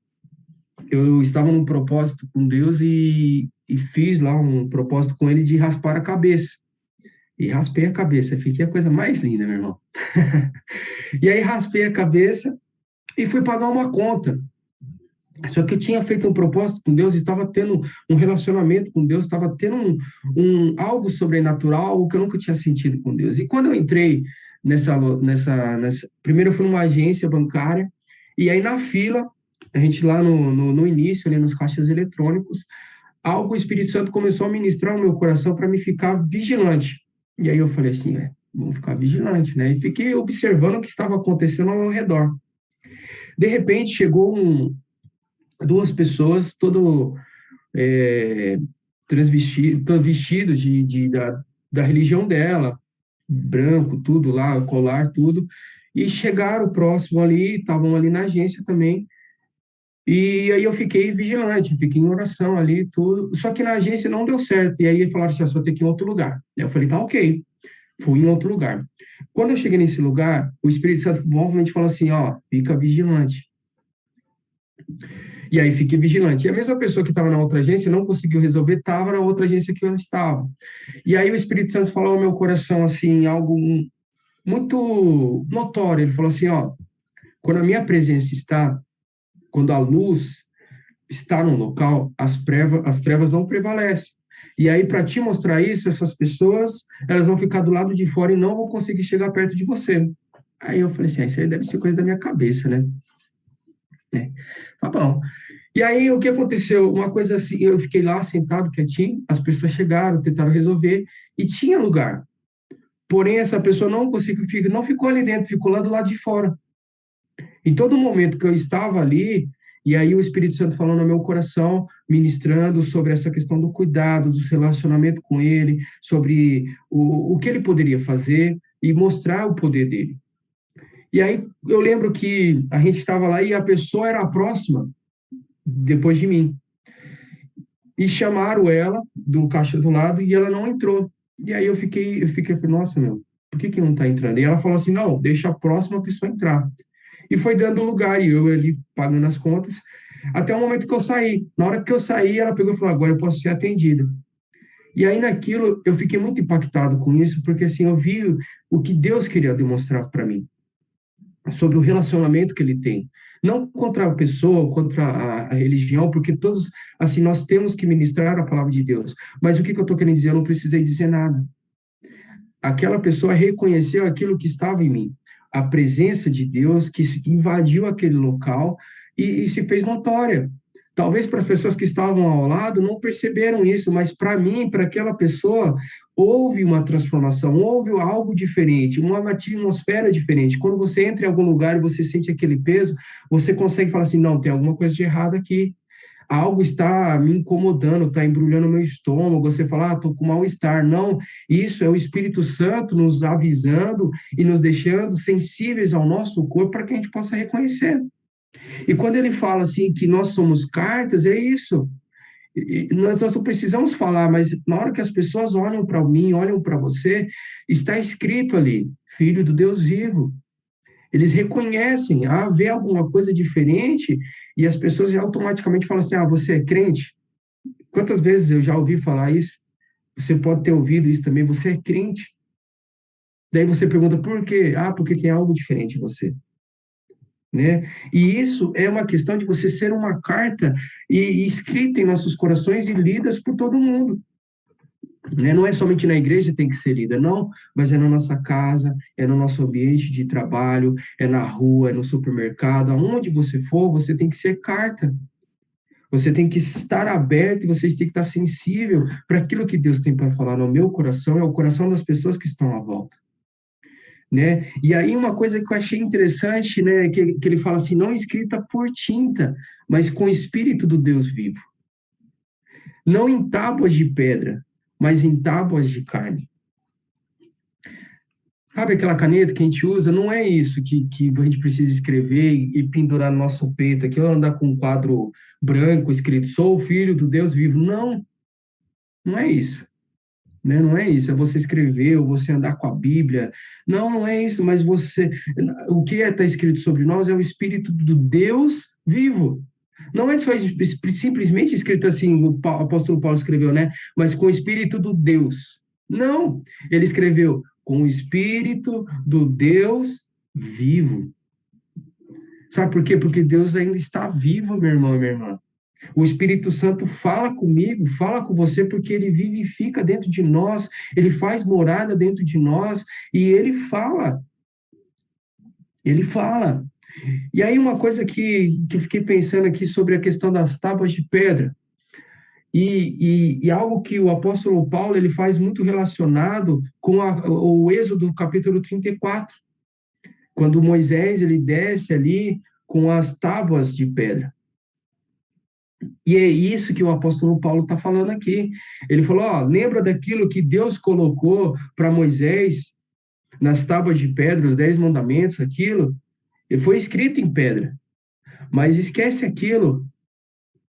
eu estava num propósito com Deus e fiz lá um propósito com Ele de raspar a cabeça. E raspei a cabeça, fiquei a coisa mais linda, meu irmão. E aí raspei a cabeça e fui pagar uma conta. Só que eu tinha feito um propósito com Deus, estava tendo um relacionamento com Deus, estava tendo algo sobrenatural, algo que eu nunca tinha sentido com Deus. E quando eu entrei primeiro eu fui numa agência bancária, e aí na fila, a gente lá no início, ali nos caixas eletrônicos, o Espírito Santo começou a ministrar o meu coração para me ficar vigilante. E aí eu falei assim, vamos ficar vigilante, né? E fiquei observando o que estava acontecendo ao meu redor. De repente, chegou duas pessoas, vestidos da religião dela, branco, tudo lá, colar, tudo, e chegaram próximo ali, estavam ali na agência também, e aí eu fiquei vigilante, fiquei em oração ali, tudo, só que na agência não deu certo, e aí falaram assim, só tem que ir em outro lugar. Eu falei, tá ok, fui em outro lugar. Quando eu cheguei nesse lugar, o Espírito Santo novamente falou assim, fica vigilante. E aí fiquei vigilante. E a mesma pessoa que estava na outra agência não conseguiu resolver, estava na outra agência que eu estava. E aí o Espírito Santo falou ao meu coração, assim, algo muito notório. Ele falou assim, quando a minha presença está, quando a luz está no local, as trevas não prevalecem. E aí, para te mostrar isso, essas pessoas, elas vão ficar do lado de fora e não vão conseguir chegar perto de você. Aí eu falei assim, isso aí deve ser coisa da minha cabeça, né? Tá bom. E aí, o que aconteceu? Uma coisa assim, eu fiquei lá sentado, quietinho, as pessoas chegaram, tentaram resolver, e tinha lugar. Porém, essa pessoa não ficou ali dentro, ficou lá do lado de fora. Em todo momento que eu estava ali, E aí o Espírito Santo falando no meu coração, ministrando sobre essa questão do cuidado, do relacionamento com ele, sobre o que ele poderia fazer e mostrar o poder dele. E aí eu lembro que a gente estava lá e a pessoa era a próxima, depois de mim. E chamaram ela do caixa do lado e ela não entrou. E aí eu fiquei, nossa, meu, por que não está entrando? E ela falou assim, não, deixa a próxima pessoa entrar. E foi dando lugar, e eu ali pagando as contas, até o momento que eu saí. Na hora que eu saí, ela pegou e falou, agora eu posso ser atendida. E aí naquilo, eu fiquei muito impactado com isso, porque assim, eu vi o que Deus queria demonstrar para mim, sobre o relacionamento que ele tem. Não contra a pessoa, contra a religião, porque todos, assim, nós temos que ministrar a palavra de Deus. Mas o que eu estou querendo dizer? Eu não precisei dizer nada. Aquela pessoa reconheceu aquilo que estava em mim. A presença de Deus que invadiu aquele local e se fez notória. Talvez para as pessoas que estavam ao lado não perceberam isso, mas para mim, para aquela pessoa, houve uma transformação, houve algo diferente, uma atmosfera diferente. Quando você entra em algum lugar e você sente aquele peso, você consegue falar assim, não, tem alguma coisa de errado aqui. Algo está me incomodando, está embrulhando meu estômago, você fala, estou com mal-estar. Não, isso é o Espírito Santo nos avisando e nos deixando sensíveis ao nosso corpo para que a gente possa reconhecer. E quando ele fala assim que nós somos cartas, é isso. Nós não precisamos falar, mas na hora que as pessoas olham para mim, olham para você, está escrito ali, filho do Deus vivo. Eles reconhecem, vê alguma coisa diferente, e as pessoas já automaticamente falam assim, você é crente? Quantas vezes eu já ouvi falar isso? Você pode ter ouvido isso também, você é crente? Daí você pergunta, por quê? Porque tem algo diferente em você. Né? E isso é uma questão de você ser uma carta e escrita em nossos corações e lidas por todo mundo. Né? Não é somente na igreja que tem que ser lida, não, mas é na nossa casa, é no nosso ambiente de trabalho, é na rua, é no supermercado, aonde você for, você tem que ser carta. Você tem que estar aberto e você tem que estar sensível para aquilo que Deus tem para falar no meu coração, é o coração das pessoas que estão à volta. Né? E aí uma coisa que eu achei interessante, né, que ele fala assim, não escrita por tinta, mas com o Espírito do Deus vivo. Não em tábuas de pedra, mas em tábuas de carne. Sabe aquela caneta que a gente usa? Não é isso que a gente precisa escrever e pendurar no nosso peito, aqui ou andar com um quadro branco escrito, sou o filho do Deus vivo. Não, não é isso. Né? Não é isso, é você escrever ou você andar com a Bíblia. Não é isso, mas o que está escrito sobre nós é o Espírito do Deus vivo. Não é só simplesmente escrito assim, o apóstolo Paulo escreveu, né? Mas com o Espírito do Deus. Não, ele escreveu com o Espírito do Deus vivo. Sabe por quê? Porque Deus ainda está vivo, meu irmão e minha irmã. O Espírito Santo fala comigo, fala com você, porque ele vivifica dentro de nós, ele faz morada dentro de nós, e ele fala. Ele fala. E aí uma coisa que eu fiquei pensando aqui sobre a questão das tábuas de pedra, e algo que o apóstolo Paulo ele faz muito relacionado com o Êxodo capítulo 34, quando Moisés ele desce ali com as tábuas de pedra. E é isso que o apóstolo Paulo está falando aqui. Ele falou, lembra daquilo que Deus colocou para Moisés nas tábuas de pedra, os 10 mandamentos, aquilo, ele foi escrito em pedra. Mas esquece aquilo.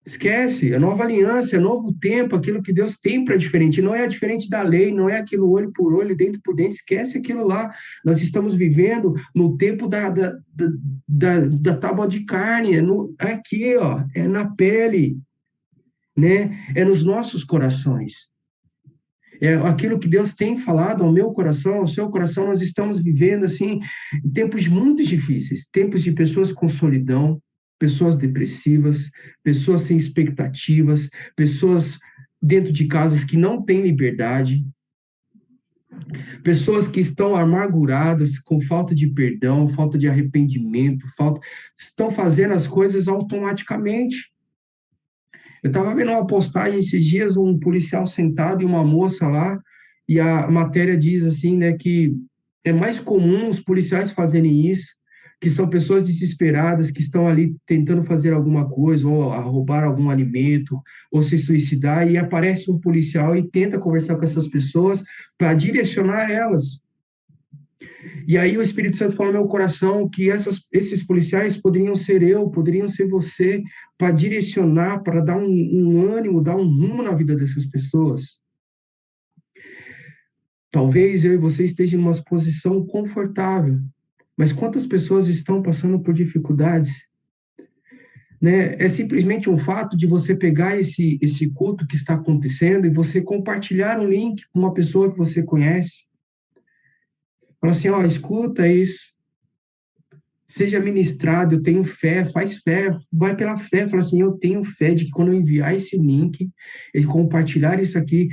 Esquece, a nova aliança, é novo tempo, aquilo que Deus tem para diferente. Não é diferente da lei, não é aquilo olho por olho, dente por dente, esquece aquilo lá. Nós estamos vivendo no tempo da tábua de carne, aqui, é na pele, né? É nos nossos corações. É aquilo que Deus tem falado ao meu coração, ao seu coração. Nós estamos vivendo, assim, tempos muito difíceis, tempos de pessoas com solidão, pessoas depressivas, pessoas sem expectativas, pessoas dentro de casas que não têm liberdade, pessoas que estão amarguradas, com falta de perdão, falta de arrependimento, estão fazendo as coisas automaticamente. Eu estava vendo uma postagem esses dias, um policial sentado e uma moça lá, e a matéria diz assim, né, que é mais comum os policiais fazerem isso que são pessoas desesperadas, que estão ali tentando fazer alguma coisa, ou roubar algum alimento, ou se suicidar, e aparece um policial e tenta conversar com essas pessoas para direcionar elas. E aí o Espírito Santo falou no meu coração que esses policiais poderiam ser eu, poderiam ser você, para direcionar, para dar um ânimo, dar um rumo na vida dessas pessoas. Talvez eu e você estejam em uma posição confortável, mas quantas pessoas estão passando por dificuldades? Né? É simplesmente um fato de você pegar esse culto que está acontecendo e você compartilhar um link com uma pessoa que você conhece. Fala assim, ó, escuta isso. Seja ministrado, eu tenho fé, faz fé, vai pela fé. Fala assim, eu tenho fé de que quando eu enviar esse link, e compartilhar isso aqui,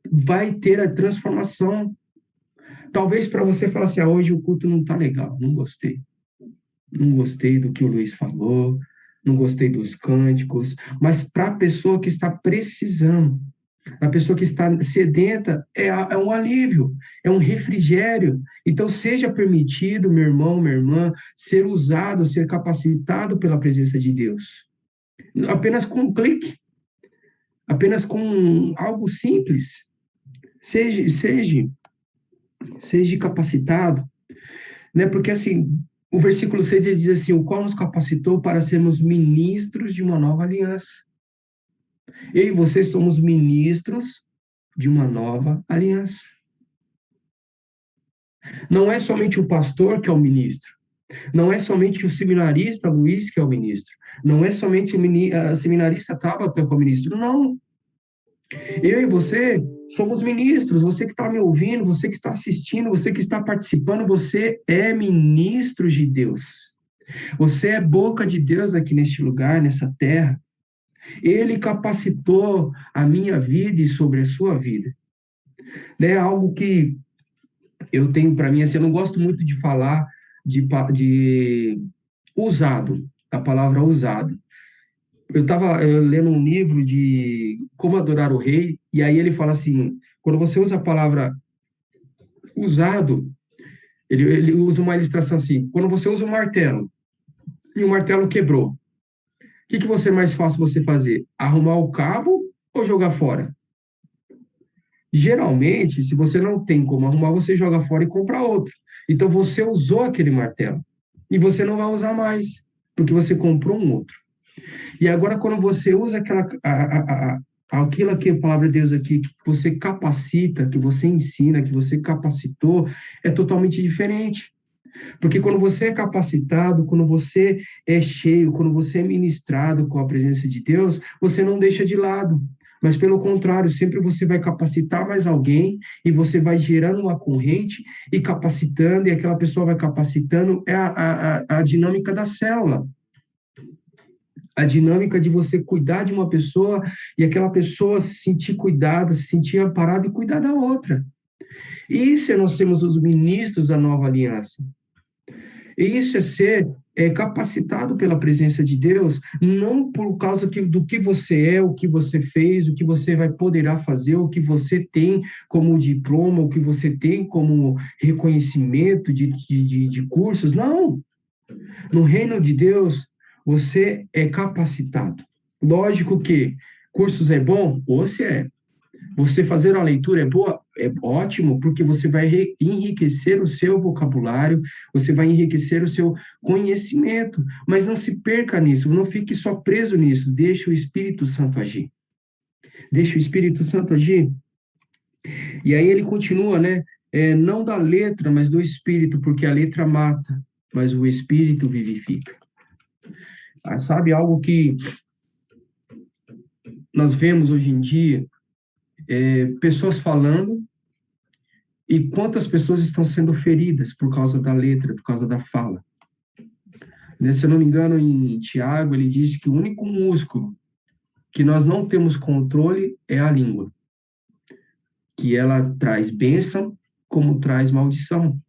vai ter a transformação. Talvez para você falar assim, hoje o culto não está legal, não gostei. Não gostei do que o Luiz falou, não gostei dos cânticos, mas para a pessoa que está precisando, a pessoa que está sedenta, é um alívio, é um refrigério. Então, seja permitido, meu irmão, minha irmã, ser usado, ser capacitado pela presença de Deus. Apenas com um clique, apenas com algo simples. Seja capacitado, né? Porque assim, o versículo 6 ele diz assim, o qual nos capacitou para sermos ministros de uma nova aliança. Eu e você somos ministros de uma nova aliança. Não é somente o pastor que é o ministro. Não é somente o seminarista Luiz que é o ministro. Não é somente a seminarista Tabata que é o ministro. Não. Eu e você somos ministros. Você que está me ouvindo, você que está assistindo, você que está participando, você é ministro de Deus. Você é boca de Deus aqui neste lugar, nessa terra. Ele capacitou a minha vida e sobre a sua vida. Né? Algo que eu tenho para mim, assim, eu não gosto muito de falar de usado, a palavra usado. Eu estava lendo um livro de Como Adorar o Rei, e aí ele fala assim, quando você usa a palavra usado, ele usa uma ilustração assim, quando você usa um martelo, e o martelo quebrou, o que você mais fácil você fazer? Arrumar o cabo ou jogar fora? Geralmente, se você não tem como arrumar, você joga fora e compra outro. Então, você usou aquele martelo e você não vai usar mais, porque você comprou um outro. E agora, quando você usa aquilo que a palavra de Deus aqui, que você capacita, que você ensina, que você capacitou, é totalmente diferente. Porque quando você é capacitado, quando você é cheio, quando você é ministrado com a presença de Deus, você não deixa de lado. Mas, pelo contrário, sempre você vai capacitar mais alguém e você vai gerando uma corrente e capacitando, e aquela pessoa vai capacitando. É a dinâmica da célula. A dinâmica de você cuidar de uma pessoa e aquela pessoa se sentir cuidada, se sentir amparada e cuidar da outra. Isso é nós sermos os ministros da nova aliança. Isso é ser capacitado pela presença de Deus, não por causa do que você é, o que você fez, o que você poderá fazer, o que você tem como diploma, o que você tem como reconhecimento de cursos. Não! No reino de Deus, você é capacitado. Lógico que cursos é bom? Você é. Você fazer uma leitura é boa? É ótimo, porque você vai enriquecer o seu vocabulário, você vai enriquecer o seu conhecimento, mas não se perca nisso, não fique só preso nisso, deixa o Espírito Santo agir. Deixa o Espírito Santo agir. E aí ele continua, né? Não da letra, mas do Espírito, porque a letra mata, mas o Espírito vivifica. Sabe, algo que nós vemos hoje em dia, pessoas falando, e quantas pessoas estão sendo feridas por causa da letra, por causa da fala. Se eu não me engano, em Tiago, ele diz que o único músculo que nós não temos controle é a língua, que ela traz bênção como traz maldição.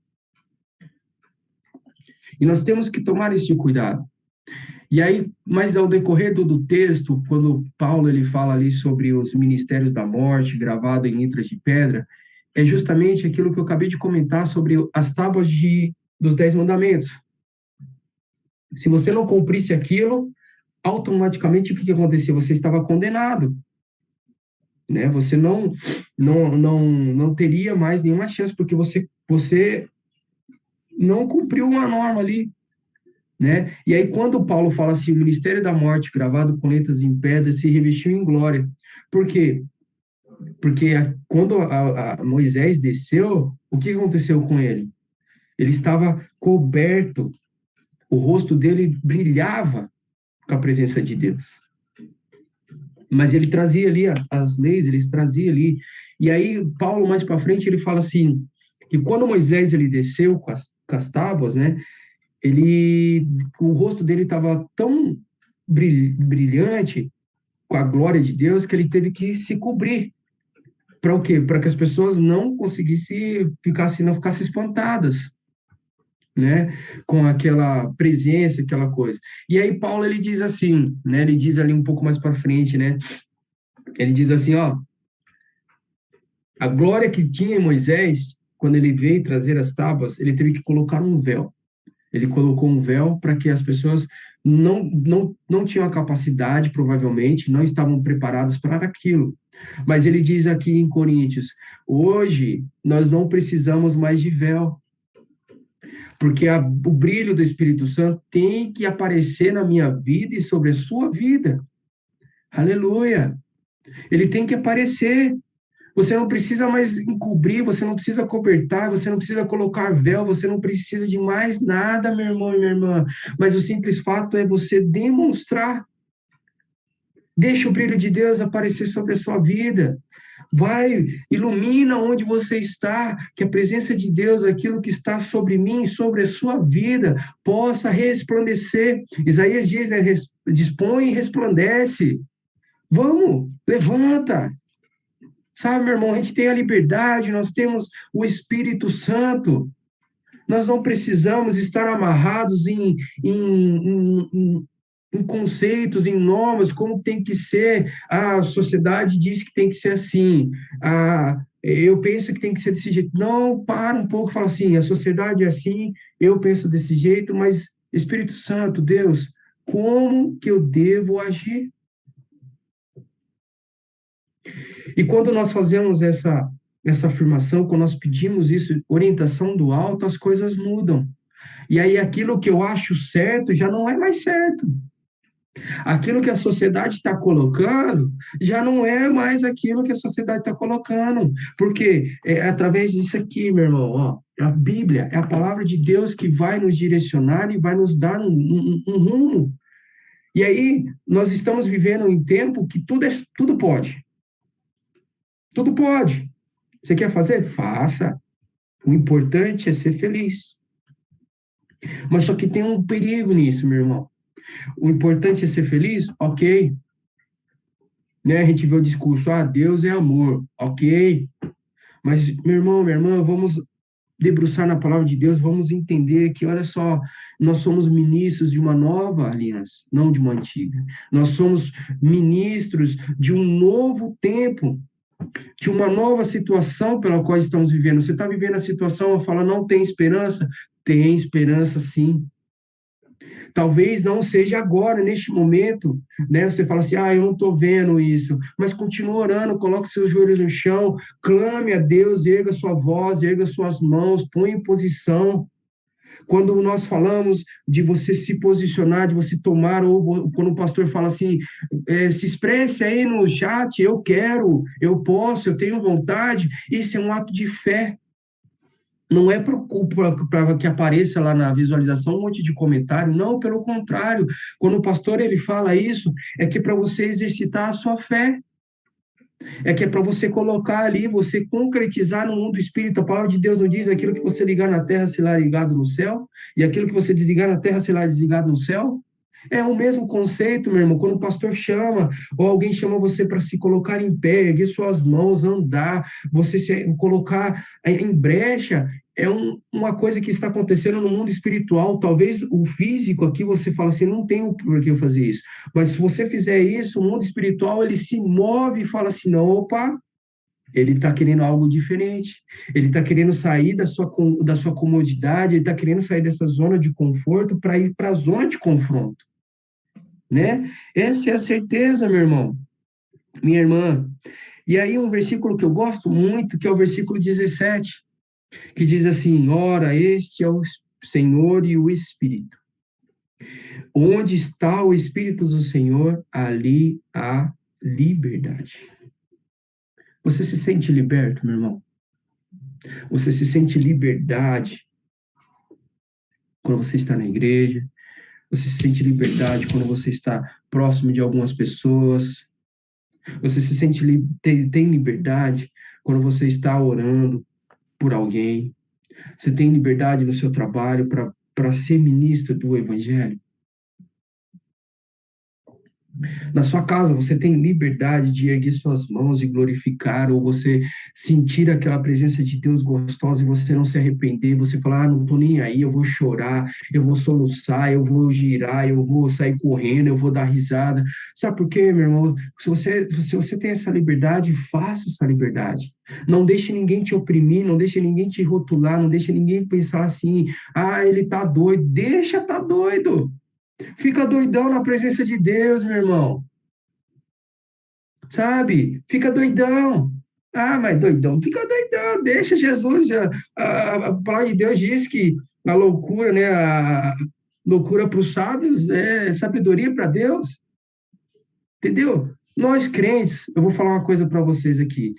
E nós temos que tomar esse cuidado. E aí, mas ao decorrer do texto, quando Paulo ele fala ali sobre os ministérios da morte, gravado em letras de pedra, é justamente aquilo que eu acabei de comentar sobre as tábuas dos 10 mandamentos. Se você não cumprisse aquilo, automaticamente o que acontecia? Você estava condenado, né? Você não teria mais nenhuma chance, porque você não cumpriu uma norma ali, né? E aí, quando Paulo fala assim, o ministério da morte, gravado com letras em pedra, se revestiu em glória. Por quê? Porque quando a Moisés desceu, o que aconteceu com ele? Ele estava coberto, o rosto dele brilhava com a presença de Deus. Mas ele trazia ali as leis, ele trazia ali. E aí, Paulo, mais para frente, ele fala assim, que quando Moisés ele desceu com as tábuas, né? O rosto dele estava tão brilhante com a glória de Deus que ele teve que se cobrir. Para o quê? Para que as pessoas não conseguissem não ficassem espantadas, né? Com aquela presença, aquela coisa. E aí Paulo ele diz assim, né? Ele diz ali um pouco mais para frente, né? Ele diz assim, ó, a glória que tinha em Moisés, quando ele veio trazer as tábuas, ele teve que colocar um véu. Ele colocou um véu para que as pessoas não tinham a capacidade, provavelmente, não estavam preparadas para aquilo. Mas ele diz aqui em Coríntios, hoje nós não precisamos mais de véu, porque o brilho do Espírito Santo tem que aparecer na minha vida e sobre a sua vida. Aleluia! Ele tem que aparecer. Você não precisa mais encobrir, você não precisa cobertar, você não precisa colocar véu, você não precisa de mais nada, meu irmão e minha irmã. Mas o simples fato é você demonstrar. Deixa o brilho de Deus aparecer sobre a sua vida. Vai, ilumina onde você está, que a presença de Deus, aquilo que está sobre mim, sobre a sua vida, possa resplandecer. Isaías diz, né, dispõe e resplandece. Vamos, levanta. Sabe, meu irmão, a gente tem a liberdade, nós temos o Espírito Santo. Nós não precisamos estar amarrados em conceitos, em normas, como tem que ser. A sociedade diz que tem que ser assim. Eu penso que tem que ser desse jeito. Não, para um pouco e fala assim, a sociedade é assim, eu penso desse jeito, mas Espírito Santo, Deus, como que eu devo agir? E quando nós fazemos essa afirmação, quando nós pedimos isso, orientação do alto, as coisas mudam. E aí aquilo que eu acho certo já não é mais certo. Aquilo que a sociedade está colocando já não é mais aquilo que a sociedade está colocando. Porque é através disso aqui, meu irmão, ó, a Bíblia é a palavra de Deus que vai nos direcionar e vai nos dar um rumo. E aí nós estamos vivendo em tempo que tudo pode. Tudo pode. Você quer fazer? Faça. O importante é ser feliz. Mas só que tem um perigo nisso, meu irmão. O importante é ser feliz? Ok. Né? A gente vê o discurso, Deus é amor. Ok. Mas, meu irmão, minha irmã, vamos debruçar na palavra de Deus, vamos entender que, olha só, nós somos ministros de uma nova aliança, não de uma antiga. Nós somos ministros de um novo tempo, de uma nova situação pela qual estamos vivendo. Você está vivendo a situação, fala, não tem esperança? Tem esperança, sim. Talvez não seja agora, neste momento, né? Você fala assim, eu não estou vendo isso, mas continue orando, coloque seus joelhos no chão, clame a Deus, erga sua voz, erga suas mãos, põe em posição. Quando nós falamos de você se posicionar, de você tomar, ou quando o pastor fala assim, se expresse aí no chat, eu quero, eu posso, eu tenho vontade, isso é um ato de fé. Não é para que apareça lá na visualização um monte de comentário, não, pelo contrário. Quando o pastor ele fala isso, é que é para você exercitar a sua fé. É que é para você colocar ali, você concretizar no mundo espírita. A palavra de Deus não diz aquilo que você ligar na terra será ligado no céu, e aquilo que você desligar na terra será desligado no céu? É o mesmo conceito, meu irmão. Quando o pastor chama, ou alguém chama você para se colocar em pé, erguer suas mãos, andar, você se colocar em brecha, é uma coisa que está acontecendo no mundo espiritual. Talvez o físico aqui você fala assim, não tem por que eu fazer isso. Mas se você fizer isso, o mundo espiritual ele se move e fala assim, não, opa, Ele está querendo algo diferente. Ele está querendo sair da sua comodidade, ele está querendo sair dessa zona de conforto para ir para a zona de confronto, né? Essa é a certeza, meu irmão, minha irmã. E aí um versículo que eu gosto muito, que é o versículo 17, que diz assim: ora, este é o Senhor e o Espírito. Onde está o Espírito do Senhor, ali há liberdade. Você se sente liberto, meu irmão? Você se sente liberdade quando você está na igreja? Você se sente liberdade quando você está próximo de algumas pessoas? Você se sente tem liberdade quando você está orando por alguém? Você tem liberdade no seu trabalho para ser ministro do Evangelho? Na sua casa, você tem liberdade de erguer suas mãos e glorificar, ou você sentir aquela presença de Deus gostosa e você não se arrepender, você falar, não tô nem aí, eu vou chorar, eu vou soluçar, eu vou girar, eu vou sair correndo, eu vou dar risada. Sabe por quê, meu irmão? Se você tem essa liberdade, faça essa liberdade. Não deixe ninguém te oprimir, não deixe ninguém te rotular, não deixe ninguém pensar assim, ele tá doido. Deixa tá doido. Fica doidão na presença de Deus, meu irmão. Sabe? Fica doidão. Mas doidão, fica doidão. Deixa Jesus. A palavra de Deus diz que a loucura, né? A loucura para os sábios é sabedoria para Deus. Entendeu? Nós crentes, eu vou falar uma coisa para vocês aqui.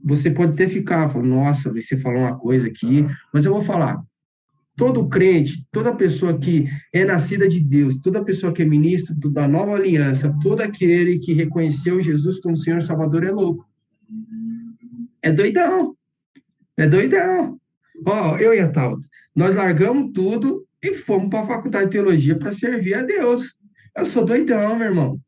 Você pode até ficar falando, nossa, você falou uma coisa aqui, mas eu vou falar. Todo crente, toda pessoa que é nascida de Deus, toda pessoa que é ministro da nova aliança, todo aquele que reconheceu Jesus como Senhor e Salvador é louco. É doidão. É doidão. Eu e a Tauta, nós largamos tudo e fomos para a faculdade de teologia para servir a Deus. Eu sou doidão, meu irmão.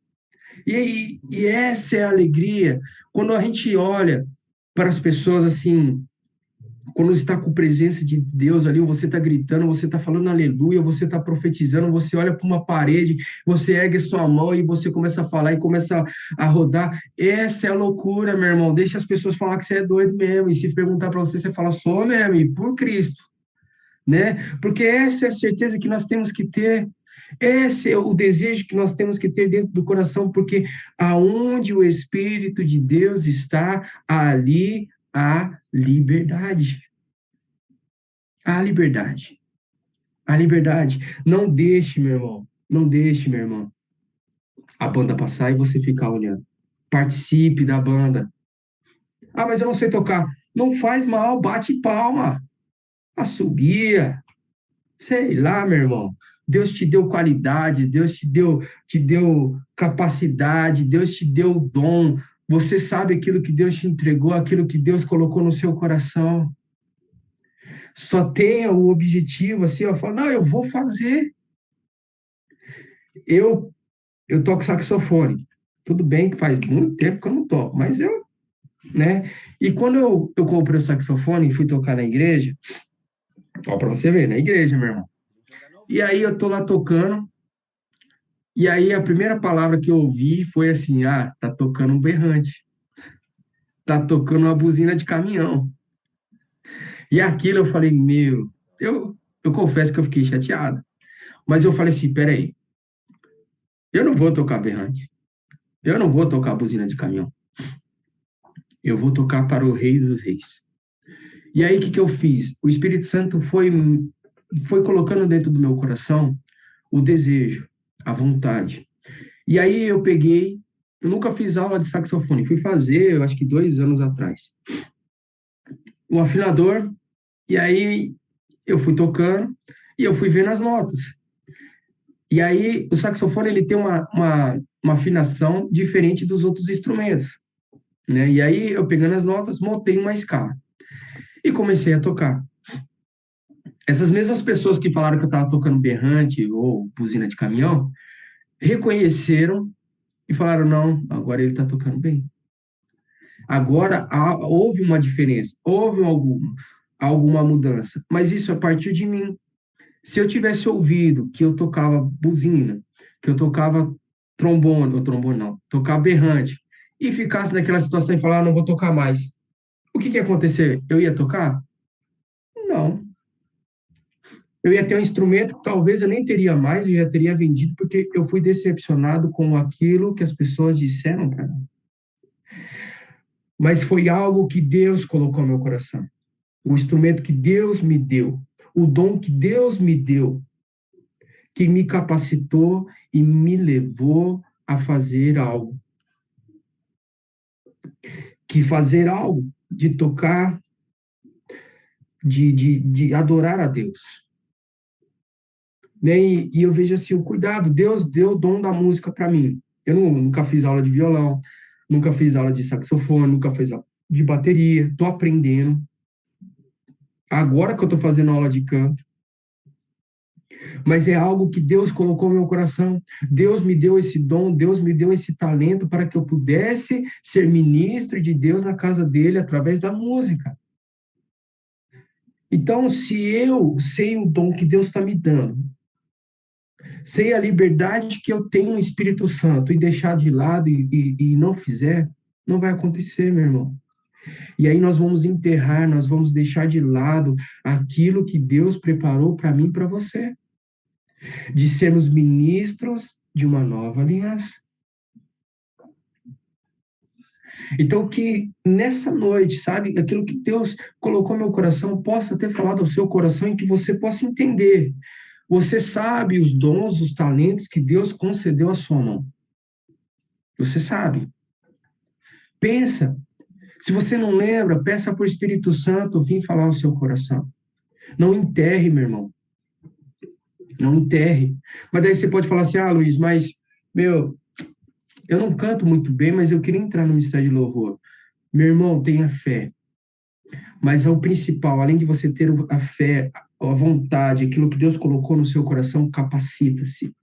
E essa é a alegria. Quando a gente olha para as pessoas assim, quando está com presença de Deus ali, você está gritando, você está falando aleluia, você está profetizando, você olha para uma parede, você ergue sua mão e você começa a falar e começa a rodar. Essa é a loucura, meu irmão. Deixa as pessoas falar que você é doido mesmo. E se perguntar para você, você fala, sou mesmo, e por Cristo. Né? Porque essa é a certeza que nós temos que ter. Esse é o desejo que nós temos que ter dentro do coração, porque aonde o Espírito de Deus está, ali há liberdade. A liberdade. A liberdade. Não deixe, meu irmão. Não deixe, meu irmão, a banda passar e você ficar olhando. Participe da banda. Mas eu não sei tocar. Não faz mal, bate palma. Assobia. Sei lá, meu irmão. Deus te deu qualidade, Deus te deu capacidade, Deus te deu dom. Você sabe aquilo que Deus te entregou, aquilo que Deus colocou no seu coração. Só tenha o objetivo, assim, fala, não, eu vou fazer. Eu toco saxofone. Tudo bem que faz muito tempo que eu não toco, mas né? E quando eu comprei o saxofone e fui tocar na igreja, para você ver, na igreja, meu irmão. E aí eu tô lá tocando, e aí a primeira palavra que eu ouvi foi assim, tá tocando um berrante. Tá tocando uma buzina de caminhão. E aquilo eu falei, eu confesso que eu fiquei chateado. Mas eu falei assim, peraí, eu não vou tocar berrante. Eu não vou tocar buzina de caminhão. Eu vou tocar para o Rei dos Reis. E aí, o que eu fiz? O Espírito Santo foi colocando dentro do meu coração o desejo, a vontade. E aí eu nunca fiz aula de saxofone, fui fazer, eu acho que 2 anos atrás. O afinador, e aí eu fui tocando e eu fui vendo as notas. E aí o saxofone, ele tem uma afinação diferente dos outros instrumentos, né? E aí eu pegando as notas, montei uma escala e comecei a tocar. Essas mesmas pessoas que falaram que eu estava tocando berrante ou buzina de caminhão, reconheceram e falaram, não, agora ele está tocando bem. Agora houve uma diferença, houve alguma mudança, mas isso a partir de mim. Se eu tivesse ouvido que eu tocava buzina, que eu tocava tocava berrante, e ficasse naquela situação e falar, não vou tocar mais, o que ia acontecer? Eu ia tocar? Não. Eu ia ter um instrumento que talvez eu nem teria mais, eu já teria vendido, porque eu fui decepcionado com aquilo que as pessoas disseram para mim. Mas foi algo que Deus colocou no meu coração. O instrumento que Deus me deu, o dom que Deus me deu, que me capacitou e me levou a fazer algo. Que fazer algo, de tocar, de adorar a Deus. Né? E eu vejo assim, o cuidado, Deus deu o dom da música para mim. Eu nunca fiz aula de violão, nunca fiz aula de saxofone, nunca fiz aula de bateria, estou aprendendo. Agora que eu estou fazendo aula de canto. Mas é algo que Deus colocou no meu coração. Deus me deu esse dom, Deus me deu esse talento para que eu pudesse ser ministro de Deus na casa dele através da música. Então, se eu sei o dom que Deus está me dando, sei a liberdade que eu tenho no Espírito Santo e deixar de lado e não fizer, não vai acontecer, meu irmão. E aí nós vamos enterrar, nós vamos deixar de lado aquilo que Deus preparou para mim e para você. De sermos ministros de uma nova aliança. Então, que nessa noite, sabe, aquilo que Deus colocou no meu coração, possa ter falado ao seu coração e que você possa entender. Você sabe os dons, os talentos que Deus concedeu à sua mão. Você sabe. Pensa. Se você não lembra, peça para o Espírito Santo vir falar ao seu coração. Não enterre, meu irmão. Não enterre. Mas daí você pode falar assim, Luiz, mas, eu não canto muito bem, mas eu queria entrar no ministério de louvor. Meu irmão, tenha fé. Mas o principal, além de você ter a fé, a vontade, aquilo que Deus colocou no seu coração, capacita-se.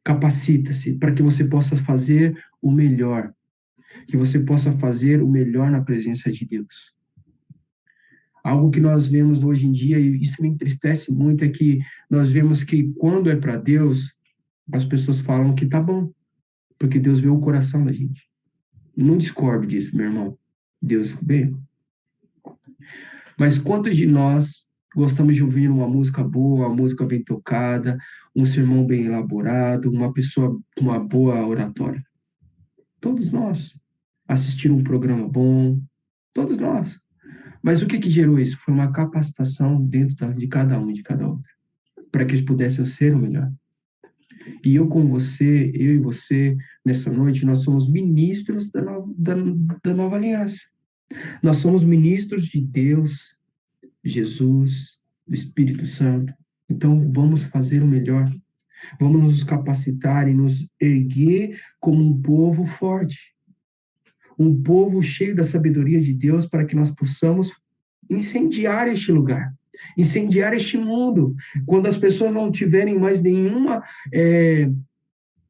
Capacita-se para que você possa fazer o melhor. Que você possa fazer o melhor na presença de Deus. Algo que nós vemos hoje em dia, e isso me entristece muito, é que nós vemos que quando é para Deus, as pessoas falam que tá bom, porque Deus vê o coração da gente. Não discordo disso, meu irmão. Deus vê. Mas quantos de nós gostamos de ouvir uma música boa, uma música bem tocada, um sermão bem elaborado, uma pessoa com uma boa oratória? Todos nós. Assistir um programa bom, todos nós. Mas o que gerou isso? Foi uma capacitação dentro de cada um e de cada outro, para que eles pudessem ser o melhor. E eu com você, eu e você, nessa noite, nós somos ministros da nova aliança. Nós somos ministros de Deus, Jesus, do Espírito Santo. Então, vamos fazer o melhor. Vamos nos capacitar e nos erguer como um povo forte. Um povo cheio da sabedoria de Deus para que nós possamos incendiar este lugar, incendiar este mundo. Quando as pessoas não tiverem mais nenhuma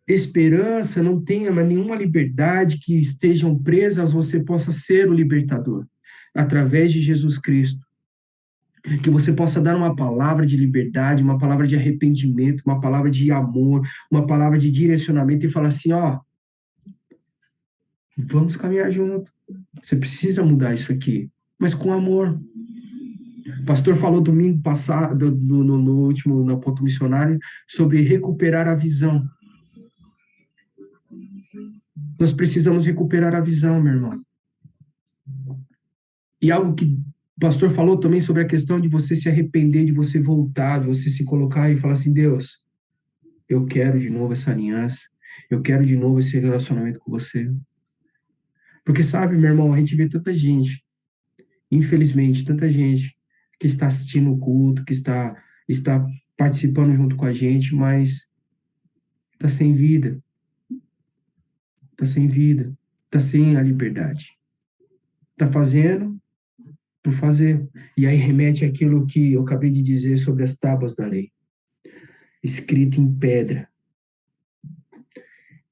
esperança, não tenham mais nenhuma liberdade, que estejam presas, você possa ser o libertador, através de Jesus Cristo. Que você possa dar uma palavra de liberdade, uma palavra de arrependimento, uma palavra de amor, uma palavra de direcionamento e falar assim, vamos caminhar junto. Você precisa mudar isso aqui, mas com amor. O pastor falou domingo passado, no último, no ponto missionário, sobre recuperar a visão. Nós precisamos recuperar a visão, meu irmão. E algo que o pastor falou também sobre a questão de você se arrepender, de você voltar, de você se colocar e falar assim, Deus, eu quero de novo essa aliança, eu quero de novo esse relacionamento com você. Porque, sabe, meu irmão, a gente vê tanta gente, infelizmente, tanta gente que está assistindo o culto, que está participando junto com a gente, mas está sem vida. Está sem vida. Está sem a liberdade. Está fazendo por fazer. E aí remete àquilo que eu acabei de dizer sobre as tábuas da lei. Escrito em pedra.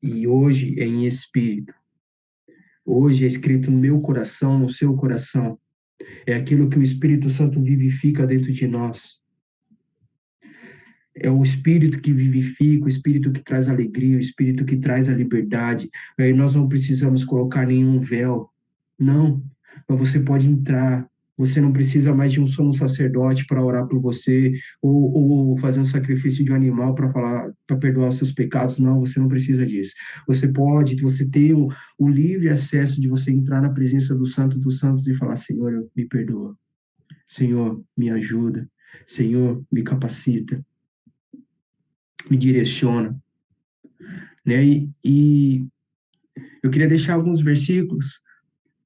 E hoje é em espírito. Hoje é escrito no meu coração, no seu coração. É aquilo que o Espírito Santo vivifica dentro de nós. é o Espírito que vivifica, o Espírito que traz alegria, o Espírito que traz a liberdade. Aí nós não precisamos colocar nenhum véu. Não, mas você pode entrar. Você não precisa mais de um sumo sacerdote para orar por você, ou fazer um sacrifício de um animal para perdoar os seus pecados. Não, você não precisa disso. Você tem o livre acesso de você entrar na presença do Santo dos Santos e falar: Senhor, me perdoa. Senhor, me ajuda. Senhor, me capacita. Me direciona. Né? E eu queria deixar alguns versículos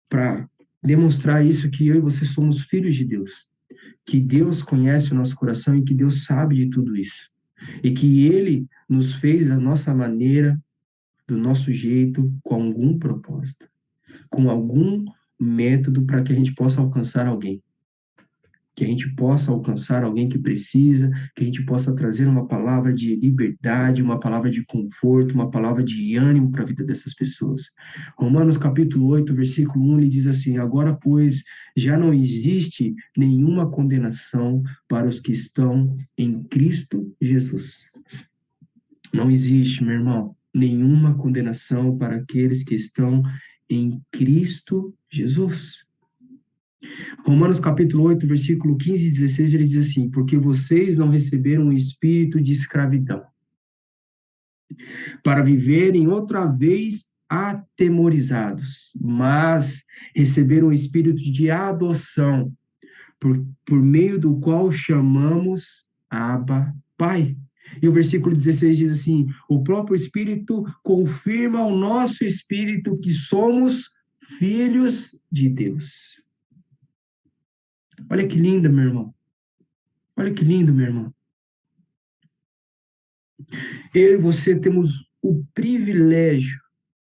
para demonstrar isso, que eu e você somos filhos de Deus, que Deus conhece o nosso coração e que Deus sabe de tudo isso, e que Ele nos fez da nossa maneira, do nosso jeito, com algum propósito, com algum método para que a gente possa alcançar alguém, que a gente possa alcançar alguém que precisa, que a gente possa trazer uma palavra de liberdade, uma palavra de conforto, uma palavra de ânimo para a vida dessas pessoas. Romanos capítulo 8, versículo 1, ele diz assim: agora, pois, já não existe nenhuma condenação para os que estão em Cristo Jesus. Não existe, meu irmão, nenhuma condenação para aqueles que estão em Cristo Jesus. Romanos capítulo 8, versículo 15 e 16, ele diz assim: porque vocês não receberam um espírito de escravidão, para viverem outra vez atemorizados, mas receberam um espírito de adoção, por meio do qual chamamos Abba, Pai. E o versículo 16 diz assim: o próprio Espírito confirma ao nosso espírito que somos filhos de Deus. Olha que linda, meu irmão. Olha que lindo, meu irmão. Eu e você temos o privilégio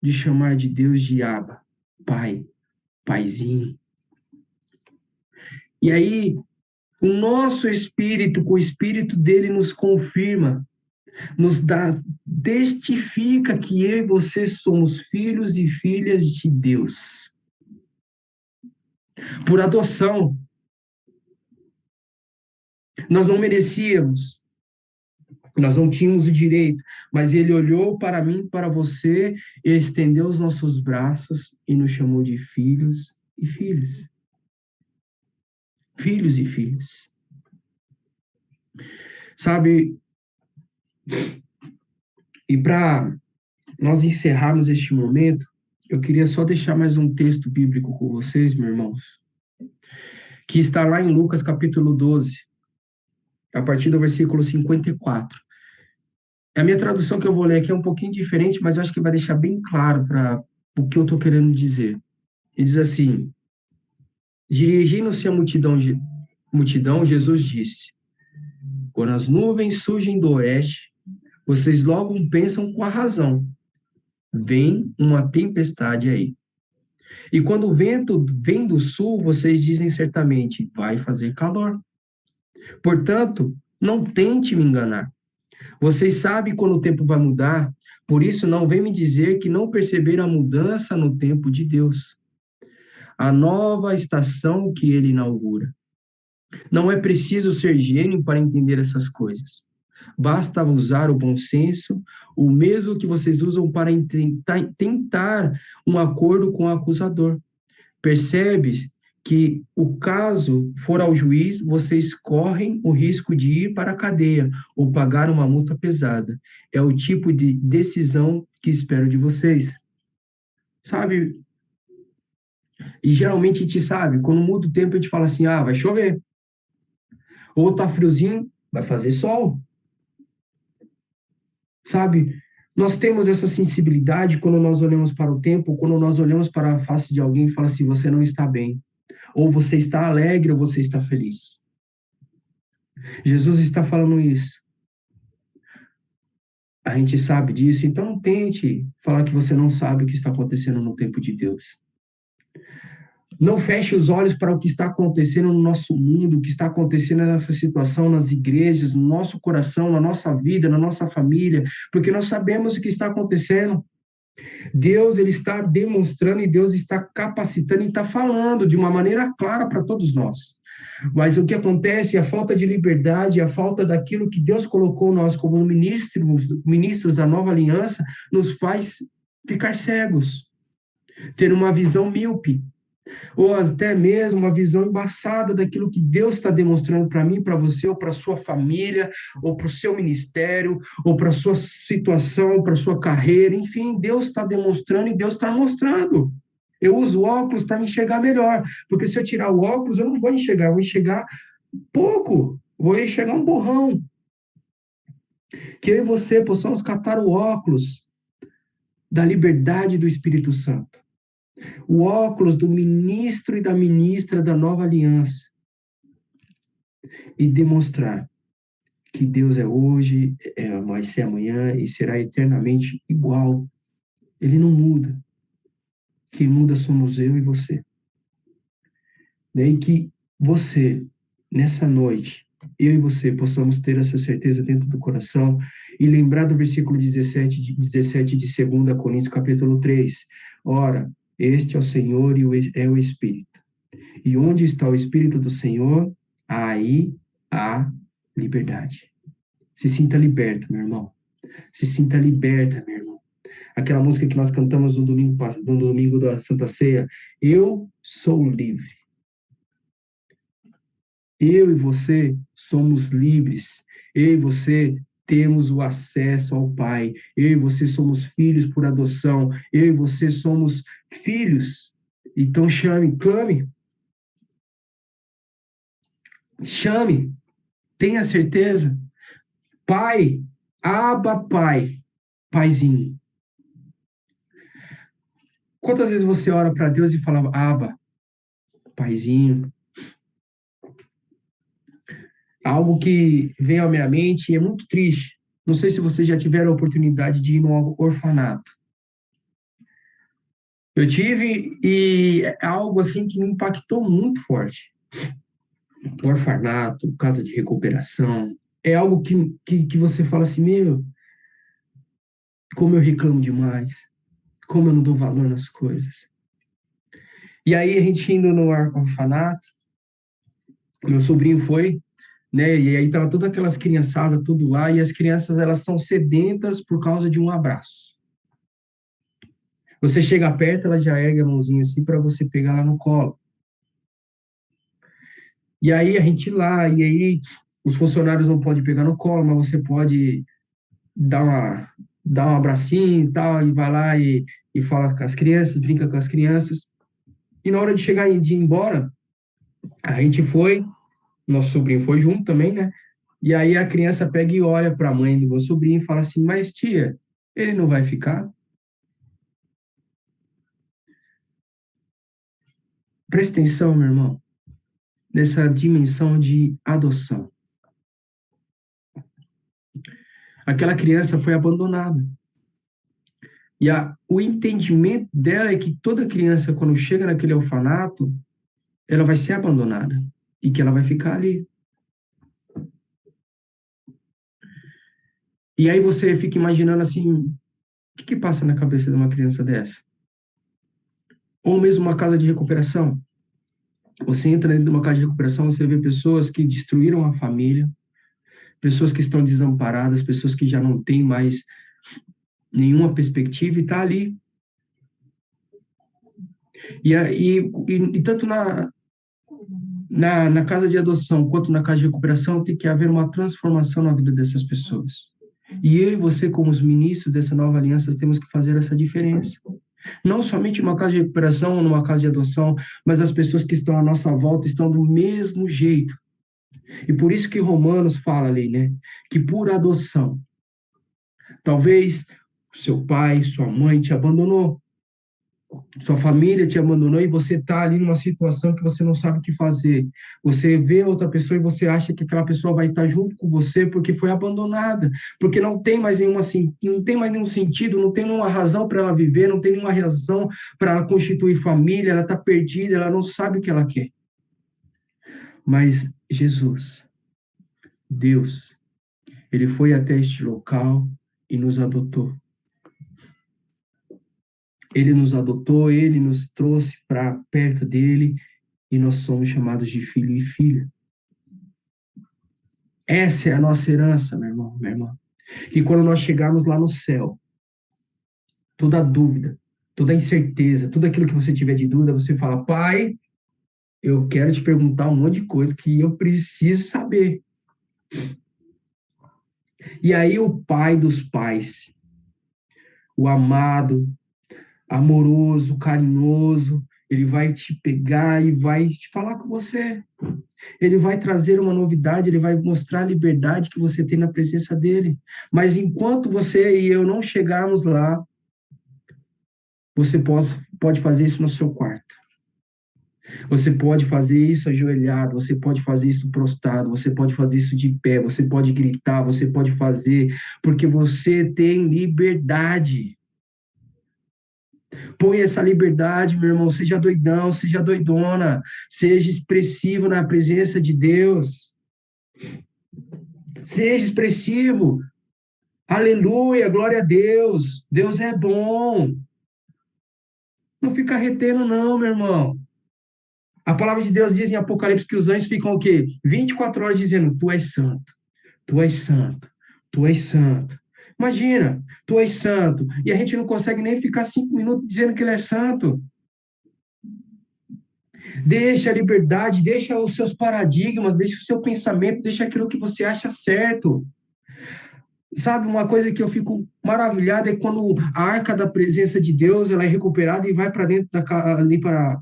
de chamar de Deus de Abba, Pai, Paizinho. E aí, o nosso espírito, com o espírito dele, nos confirma, testifica que eu e você somos filhos e filhas de Deus. Por adoção. Nós não merecíamos, nós não tínhamos o direito, mas ele olhou para mim, para você, e estendeu os nossos braços e nos chamou de filhos e filhas. Filhos e filhas. Sabe, e para nós encerrarmos este momento, eu queria só deixar mais um texto bíblico com vocês, meus irmãos, que está lá em Lucas capítulo 12, a partir do versículo 54. A minha tradução que eu vou ler aqui é um pouquinho diferente, mas eu acho que vai deixar bem claro para o que eu estou querendo dizer. Ele diz assim: dirigindo-se à multidão, Jesus disse: quando as nuvens surgem do oeste, vocês logo pensam com a razão: vem uma tempestade aí. E quando o vento vem do sul, vocês dizem certamente: vai fazer calor. Portanto, não tente me enganar. Vocês sabem quando o tempo vai mudar, por isso não vem me dizer que não perceberam a mudança no tempo de Deus. A nova estação que ele inaugura. Não é preciso ser gênio para entender essas coisas. Basta usar o bom senso, o mesmo que vocês usam para tentar um acordo com o acusador. Percebe que o caso for ao juiz, vocês correm o risco de ir para a cadeia ou pagar uma multa pesada. É o tipo de decisão que espero de vocês. Sabe? E geralmente a gente sabe, quando muda o tempo a gente fala assim: vai chover. Ou tá friozinho, vai fazer sol. Sabe? Nós temos essa sensibilidade quando nós olhamos para o tempo, quando nós olhamos para a face de alguém e fala assim: você não está bem. Ou você está alegre ou você está feliz. Jesus está falando isso. A gente sabe disso, então não tente falar que você não sabe o que está acontecendo no tempo de Deus. Não feche os olhos para o que está acontecendo no nosso mundo, o que está acontecendo nessa situação, nas igrejas, no nosso coração, na nossa vida, na nossa família, porque nós sabemos o que está acontecendo. Deus, ele está demonstrando e Deus está capacitando e está falando de uma maneira clara para todos nós. Mas o que acontece, a falta de liberdade, a falta daquilo que Deus colocou nós como ministros da nova aliança, nos faz ficar cegos, ter uma visão míope, ou até mesmo uma visão embaçada daquilo que Deus está demonstrando para mim, para você, ou para sua família, ou para o seu ministério, ou para a sua situação, para a sua carreira, enfim, Deus está demonstrando e Deus está mostrando. Eu uso óculos para me enxergar melhor, porque se eu tirar o óculos, eu não vou enxergar, eu vou enxergar pouco, vou enxergar um borrão. Que eu e você possamos catar o óculos da liberdade do Espírito Santo, o óculos do ministro e da ministra da nova aliança, e demonstrar que Deus é hoje, vai ser amanhã e será eternamente igual. Ele não muda. Quem muda somos eu e você. Daí que você, nessa noite, eu e você possamos ter essa certeza dentro do coração e lembrar do versículo 17 de 2 Coríntios capítulo 3. Ora, este é o Senhor e é o Espírito. E onde está o Espírito do Senhor, aí há liberdade. Se sinta liberto, meu irmão. Se sinta liberta, meu irmão. Aquela música que nós cantamos no domingo da Santa Ceia, eu sou livre. Eu e você somos livres. Eu e você temos o acesso ao Pai. Eu e você somos filhos por adoção. Eu e você somos filhos. Então chame, clame. Chame. Tenha certeza. Pai, Abba, Pai. Paizinho. Quantas vezes você ora para Deus e fala, Abba, Paizinho? Algo que vem à minha mente e é muito triste. Não sei se vocês já tiveram a oportunidade de ir no orfanato. Eu tive e é algo assim que me impactou muito forte. O orfanato, casa de recuperação, é algo que você fala assim, meu, como eu reclamo demais, como eu não dou valor nas coisas. E aí a gente indo no orfanato, meu sobrinho foi, né? E aí tava todas aquelas criançadas, tudo lá, e as crianças, elas são sedentas por causa de um abraço. Você chega perto, ela já ergue a mãozinha assim para você pegar lá no colo. E aí a gente lá, e aí os funcionários não podem pegar no colo, mas você pode dar um abracinho e tal, e vai lá e fala com as crianças, brinca com as crianças. E na hora de chegar de ir embora, a gente foi, nosso sobrinho foi junto também, né? E aí a criança pega e olha para a mãe do meu sobrinho e fala assim, mas tia, ele não vai ficar? Presta atenção, meu irmão, nessa dimensão de adoção. Aquela criança foi abandonada. E o entendimento dela é que toda criança, quando chega naquele orfanato, ela vai ser abandonada e que ela vai ficar ali. E aí você fica imaginando assim, o que passa na cabeça de uma criança dessa? Ou mesmo uma casa de recuperação. Você entra dentro de uma casa de recuperação, você vê pessoas que destruíram a família, pessoas que estão desamparadas, pessoas que já não têm mais nenhuma perspectiva e está ali. E tanto na casa de adoção quanto na casa de recuperação tem que haver uma transformação na vida dessas pessoas. E eu e você, como os ministros dessa nova aliança, temos que fazer essa diferença. Não somente numa casa de recuperação ou numa casa de adoção, mas as pessoas que estão à nossa volta estão do mesmo jeito. E por isso que Romanos fala ali, né? Que por adoção, talvez seu pai, sua mãe te abandonou, sua família te abandonou e você está ali numa situação que você não sabe o que fazer. Você vê outra pessoa e você acha que aquela pessoa vai estar junto com você porque foi abandonada, porque não tem mais nenhum sentido, não tem nenhuma razão para ela viver, não tem nenhuma razão para ela constituir família, ela está perdida, ela não sabe o que ela quer. Mas Jesus, Deus, ele foi até este local e nos adotou. Ele nos adotou, ele nos trouxe para perto dele e nós somos chamados de filho e filha. Essa é a nossa herança, meu irmão, minha irmã. E quando nós chegarmos lá no céu, toda dúvida, toda incerteza, tudo aquilo que você tiver de dúvida, você fala: Pai, eu quero te perguntar um monte de coisa que eu preciso saber. E aí o Pai dos pais, o amado, amoroso, carinhoso, ele vai te pegar e vai te falar com você. Ele vai trazer uma novidade, ele vai mostrar a liberdade que você tem na presença dele. Mas enquanto você e eu não chegarmos lá, você pode fazer isso no seu quarto. Você pode fazer isso ajoelhado, você pode fazer isso prostrado, você pode fazer isso de pé, você pode gritar, você pode fazer, porque você tem liberdade. Põe essa liberdade, meu irmão, seja doidão, seja doidona, seja expressivo na presença de Deus. Seja expressivo. Aleluia, glória a Deus. Deus é bom. Não fica retendo não, meu irmão. A palavra de Deus diz em Apocalipse que os anjos ficam o quê? 24 horas dizendo: Tu és santo, tu és santo, tu és santo. Imagina, tu és santo, e a gente não consegue nem ficar 5 minutos dizendo que ele é santo. Deixa a liberdade, deixa os seus paradigmas, deixa o seu pensamento, deixa aquilo que você acha certo. Sabe, uma coisa que eu fico maravilhado é quando a arca da presença de Deus ela é recuperada e vai para dentro da ali para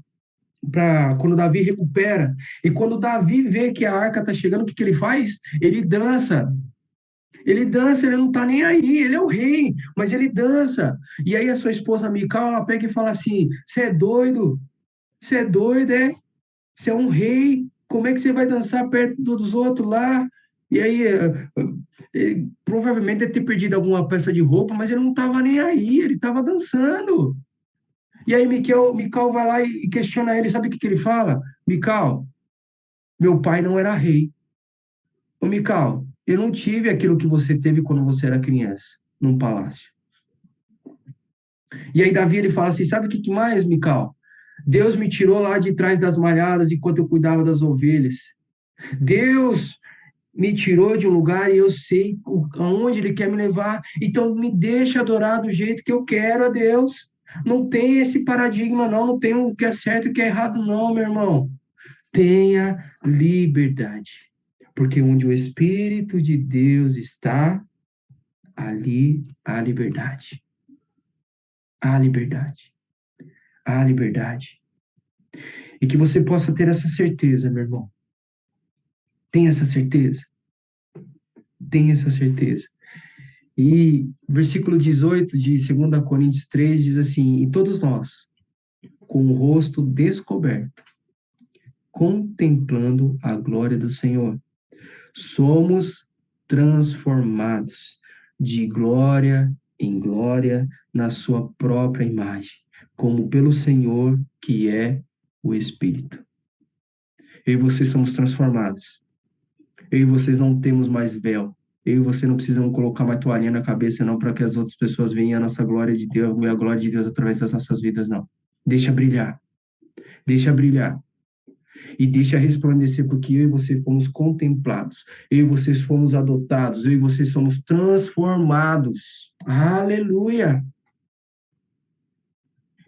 quando Davi recupera. E quando Davi vê que a arca está chegando, o que ele faz? Ele dança. Ele dança, ele não está nem aí, ele é o rei, mas ele dança. E aí a sua esposa Mical, ela pega e fala assim: Você é doido? Você é doido, é? Você é um rei, como é que você vai dançar perto dos outros lá? E aí, ele provavelmente deve ter perdido alguma peça de roupa, mas ele não estava nem aí, ele estava dançando. E aí Mical vai lá e questiona ele, sabe o que ele fala? Mical, meu pai não era rei. Ô Mical, eu não tive aquilo que você teve quando você era criança, num palácio. E aí Davi, ele fala assim, sabe o que mais, Mical? Deus me tirou lá de trás das malhadas enquanto eu cuidava das ovelhas. Deus me tirou de um lugar e eu sei aonde Ele quer me levar. Então me deixa adorar do jeito que eu quero a Deus. Não tem esse paradigma, não tem o que é certo e o que é errado, não, meu irmão. Tenha liberdade. Porque onde o Espírito de Deus está, ali há liberdade. Há liberdade. Há liberdade. E que você possa ter essa certeza, meu irmão. Tem essa certeza? Tem essa certeza. E versículo 18 de 2 Coríntios 3 diz assim: E todos nós, com o rosto descoberto, contemplando a glória do Senhor, somos transformados de glória em glória na sua própria imagem, como pelo Senhor, que é o Espírito. Eu e vocês somos transformados. Eu e vocês não temos mais véu. Eu e você não precisamos colocar mais toalhinha na cabeça, não, para que as outras pessoas vejam a nossa glória de Deus, a glória de Deus através das nossas vidas, não. Deixa brilhar. Deixa brilhar. E deixa resplandecer, porque eu e você fomos contemplados. Eu e vocês fomos adotados. Eu e vocês somos transformados. Aleluia!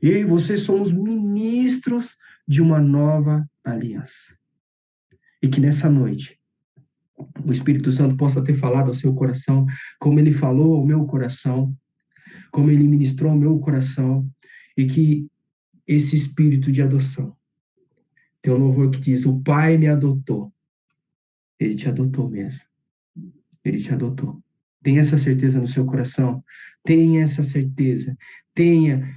Eu e vocês somos ministros de uma nova aliança. E que nessa noite, o Espírito Santo possa ter falado ao seu coração, como ele falou ao meu coração, como ele ministrou ao meu coração, e que esse espírito de adoção, tem um louvor que diz, o Pai me adotou. Ele te adotou mesmo. Ele te adotou. Tenha essa certeza no seu coração. Tenha essa certeza. Tenha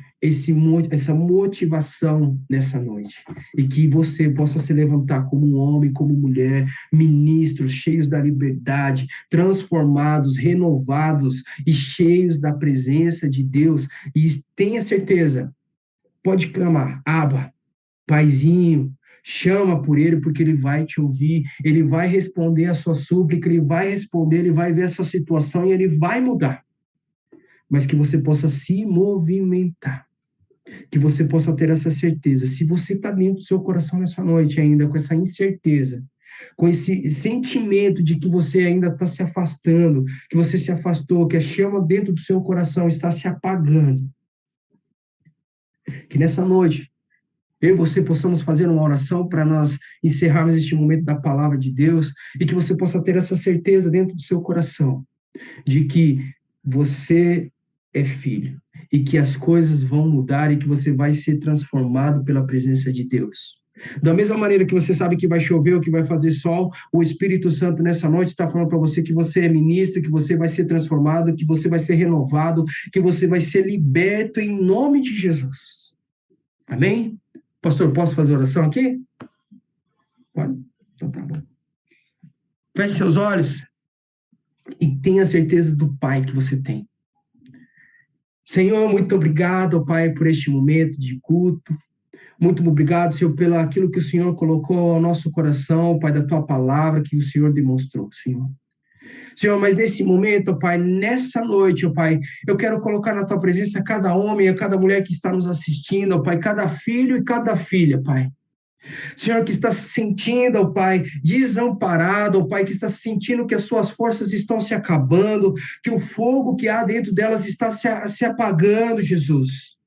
essa motivação nessa noite. E que você possa se levantar como homem, como mulher, ministros cheios da liberdade, transformados, renovados e cheios da presença de Deus. E tenha certeza, pode clamar, Abba, Paizinho, chama por ele, porque ele vai te ouvir, ele vai responder a sua súplica, ele vai responder, ele vai ver essa situação e ele vai mudar. Mas que você possa se movimentar. Que você possa ter essa certeza. Se você está dentro do seu coração nessa noite ainda, com essa incerteza, com esse sentimento de que você ainda está se afastando, que você se afastou, que a chama dentro do seu coração está se apagando, que nessa noite eu e você possamos fazer uma oração para nós encerrarmos este momento da palavra de Deus e que você possa ter essa certeza dentro do seu coração de que você é filho e que as coisas vão mudar e que você vai ser transformado pela presença de Deus. Da mesma maneira que você sabe que vai chover ou que vai fazer sol, o Espírito Santo nessa noite está falando para você que você é ministro, que você vai ser transformado, que você vai ser renovado, que você vai ser liberto em nome de Jesus. Amém? Pastor, posso fazer oração aqui? Pode? Então tá bom. Feche seus olhos e tenha certeza do Pai que você tem. Senhor, muito obrigado, Pai, por este momento de culto. Muito obrigado, Senhor, pelo aquilo que o Senhor colocou ao nosso coração, Pai, da Tua palavra que o Senhor demonstrou, Senhor. Senhor, mas nesse momento, Pai, nessa noite, Pai, eu quero colocar na Tua presença cada homem, cada mulher que está nos assistindo, Pai, cada filho e cada filha, Pai. Senhor, que está se sentindo, Pai, desamparado, Pai, que está sentindo que as suas forças estão se acabando, que o fogo que há dentro delas está se apagando, Jesus.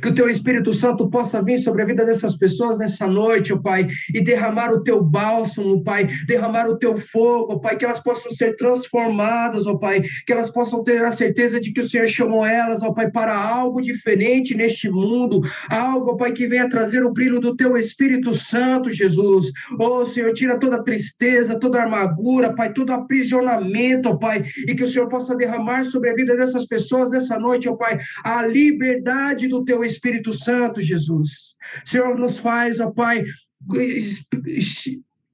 Que o Teu Espírito Santo possa vir sobre a vida dessas pessoas nessa noite, ó Pai, e derramar o Teu bálsamo, Pai, derramar o Teu fogo, ó Pai, que elas possam ser transformadas, ó Pai, que elas possam ter a certeza de que o Senhor chamou elas, ó Pai, para algo diferente neste mundo, algo, ó Pai, que venha trazer o brilho do Teu Espírito Santo, Jesus. Ó Senhor, tira toda a tristeza, toda a amargura, Pai, todo aprisionamento, ó Pai, e que o Senhor possa derramar sobre a vida dessas pessoas nessa noite, ó Pai, a liberdade do Teu Espírito Santo, Jesus. Senhor, nos faz, ó Pai,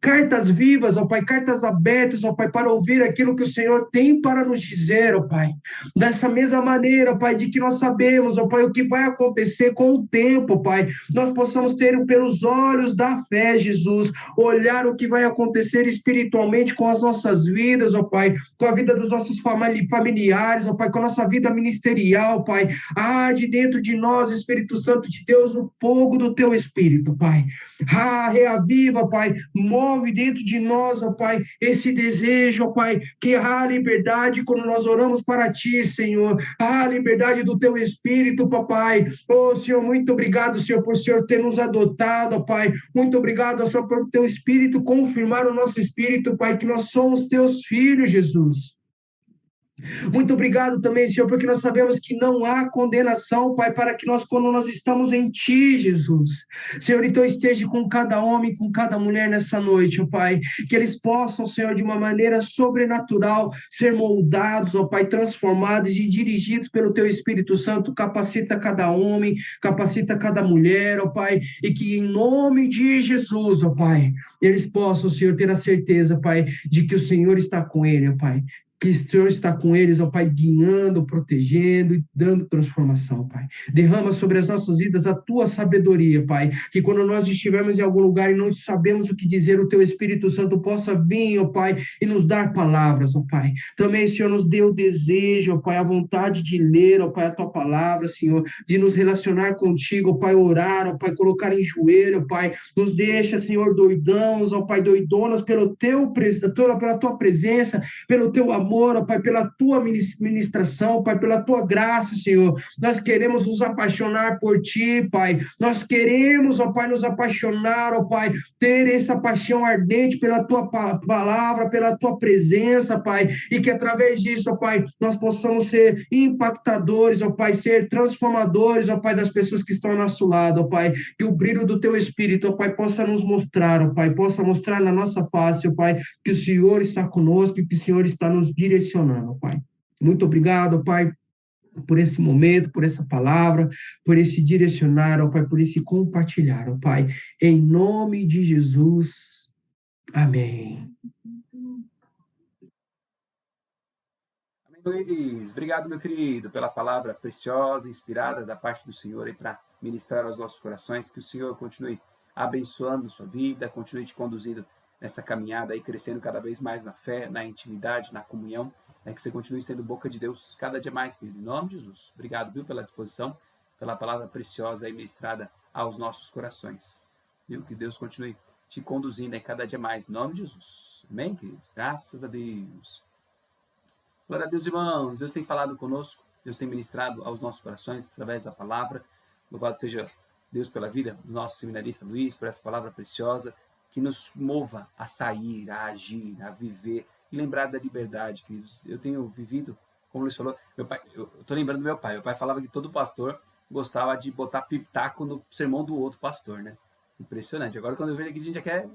cartas vivas, ó Pai, cartas abertas, ó Pai, para ouvir aquilo que o Senhor tem para nos dizer, ó Pai. Dessa mesma maneira, ó Pai, de que nós sabemos, ó Pai, o que vai acontecer com o tempo, ó Pai. Nós possamos ter pelos olhos da fé, Jesus, olhar o que vai acontecer espiritualmente com as nossas vidas, ó Pai, com a vida dos nossos familiares, ó Pai, com a nossa vida ministerial, Pai. Arde dentro de nós, Espírito Santo de Deus, o fogo do Teu Espírito, Pai. Reaviva, Pai, move dentro de nós, ó Pai, esse desejo, ó Pai, que há liberdade quando nós oramos para Ti, Senhor, há liberdade do Teu Espírito, papai. Ô, Senhor, muito obrigado, Senhor, por o Senhor ter nos adotado, ó Pai, muito obrigado, Senhor, por Teu Espírito confirmar o nosso espírito, Pai, que nós somos Teus filhos, Jesus. Muito obrigado também, Senhor, porque nós sabemos que não há condenação, Pai, para que nós, quando nós estamos em Ti, Jesus. Senhor, então esteja com cada homem, com cada mulher nessa noite, ó Pai, que eles possam, Senhor, de uma maneira sobrenatural, ser moldados, ó Pai, transformados e dirigidos pelo Teu Espírito Santo. Capacita cada homem, capacita cada mulher, ó Pai, e que em nome de Jesus, ó Pai, eles possam, Senhor, ter a certeza, Pai, de que o Senhor está com ele, ó Pai. Que o Senhor está com eles, ó Pai, guiando, protegendo e dando transformação, Pai. Derrama sobre as nossas vidas a Tua sabedoria, Pai. Que quando nós estivermos em algum lugar e não sabemos o que dizer, o Teu Espírito Santo possa vir, ó Pai, e nos dar palavras, ó Pai. Também, Senhor, nos dê o desejo, ó Pai, a vontade de ler, ó Pai, a Tua palavra, Senhor, de nos relacionar contigo, ó Pai, orar, ó Pai, colocar em joelho, ó Pai. Nos deixa, Senhor, doidãos, ó Pai, doidonas pela Tua presença, pelo Teu amor, ó Pai, pela Tua ministração, Pai, pela Tua graça, Senhor. Nós queremos nos apaixonar por Ti, Pai. Nós queremos, ó Pai, nos apaixonar, ó Pai, ter essa paixão ardente pela Tua palavra, pela Tua presença, Pai, e que através disso, ó Pai, nós possamos ser impactadores, ó Pai, ser transformadores, ó Pai, das pessoas que estão ao nosso lado, ó Pai, que o brilho do Teu Espírito, ó Pai, possa nos mostrar, ó Pai, possa mostrar na nossa face, ó Pai, que o Senhor está conosco e que o Senhor está nos direcionando, Pai. Muito obrigado, Pai, por esse momento, por essa palavra, por esse direcionar, ó Pai, por esse compartilhar, ó Pai. Em nome de Jesus. Amém. Amém, Luiz. Obrigado, meu querido, pela palavra preciosa, inspirada da parte do Senhor aí para ministrar aos nossos corações. Que o Senhor continue abençoando sua vida, continue te conduzindo nessa caminhada aí, crescendo cada vez mais na fé, na intimidade, na comunhão, que você continue sendo boca de Deus cada dia mais, querido. Em nome de Jesus. Obrigado, viu, pela disposição. pela palavra preciosa e ministrada aos nossos corações. Viu? Que Deus continue te conduzindo aí cada dia mais, em nome de Jesus. Amém, querido? Graças a Deus. Glória a Deus, irmãos. Deus tem falado conosco, Deus tem ministrado aos nossos corações através da palavra. Louvado seja Deus pela vida do nosso seminarista Luiz, por essa palavra preciosa, que nos mova a sair, a agir, a viver e lembrar da liberdade, queridos. Eu tenho vivido, como o Luiz falou, eu estou lembrando do meu pai. Meu pai falava que todo pastor gostava de botar pitaco no sermão do outro pastor, né? Impressionante. Agora, quando eu vejo aqui, a gente já quer,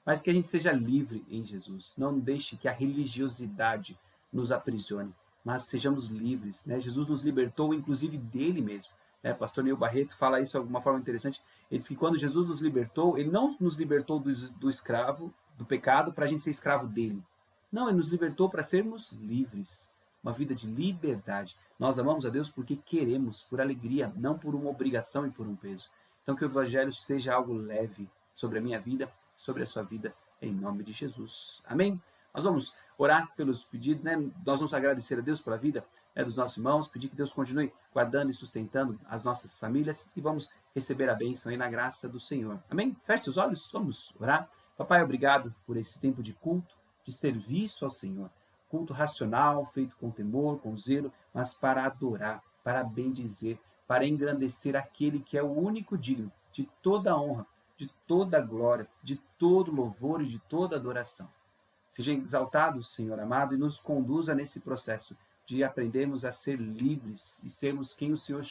mas que a gente seja livre em Jesus. Não deixe que a religiosidade nos aprisione, mas sejamos livres, né? Jesus nos libertou, inclusive, dele mesmo. Pastor Neil Barreto fala isso de alguma forma interessante. Ele diz que quando Jesus nos libertou, ele não nos libertou do escravo, do pecado, para a gente ser escravo dele. Não, ele nos libertou para sermos livres. Uma vida de liberdade. Nós amamos a Deus porque queremos, por alegria, não por uma obrigação e por um peso. Então que o Evangelho seja algo leve sobre a minha vida, sobre a sua vida, em nome de Jesus. Amém? Nós vamos orar pelos pedidos, né? Nós vamos agradecer a Deus pela vida dos nossos irmãos, pedir que Deus continue guardando e sustentando as nossas famílias e vamos receber a bênção aí na graça do Senhor. Amém? Feche os olhos, vamos orar. Papai, obrigado por esse tempo de culto, de serviço ao Senhor. Culto racional, feito com temor, com zelo, mas para adorar, para bendizer, para engrandecer aquele que é o único digno de toda honra, de toda glória, de todo louvor e de toda adoração. Seja exaltado, Senhor amado, e nos conduza nesse processo de aprendermos a ser livres e sermos quem o Senhor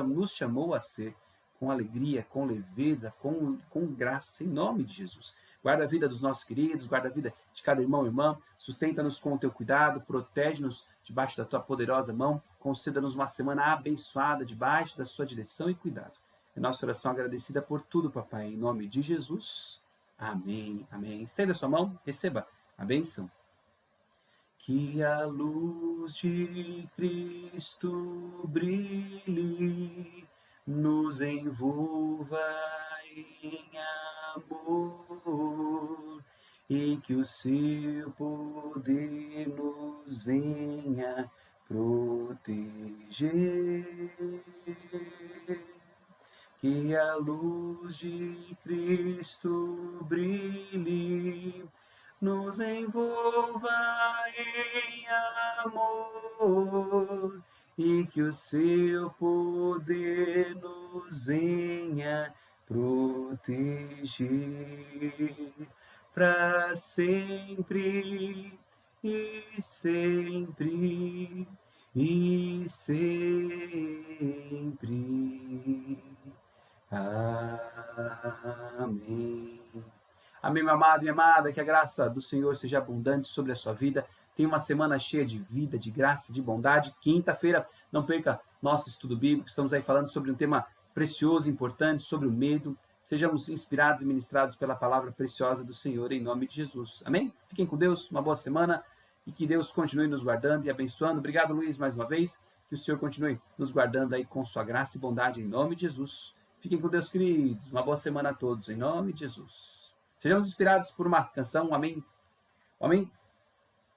nos chamou a ser, com alegria, com leveza, com graça, em nome de Jesus. Guarda a vida dos nossos queridos, guarda a vida de cada irmão e irmã, sustenta-nos com o teu cuidado, protege-nos debaixo da tua poderosa mão, conceda-nos uma semana abençoada debaixo da sua direção e cuidado. É nossa oração agradecida por tudo, papai, em nome de Jesus. Amém, amém. Estenda a sua mão, receba a bênção. Que a luz de Cristo brilhe, nos envolva em amor, e que o seu poder nos venha proteger. Que a luz de Cristo brilhe, nos envolva em amor, e que o seu poder nos venha proteger para sempre e sempre e sempre. Amém. Amém, meu amado e amada, que a graça do Senhor seja abundante sobre a sua vida. Tenha uma semana cheia de vida, de graça, de bondade. Quinta-feira, não perca nosso estudo bíblico. Estamos aí falando sobre um tema precioso, importante, sobre o medo. Sejamos inspirados e ministrados pela palavra preciosa do Senhor, em nome de Jesus. Amém? Fiquem com Deus, uma boa semana e que Deus continue nos guardando e abençoando. Obrigado, Luiz, mais uma vez. Que o Senhor continue nos guardando aí com sua graça e bondade, em nome de Jesus. Fiquem com Deus, queridos. Uma boa semana a todos, em nome de Jesus. Sejamos inspirados por uma canção, amém? Amém?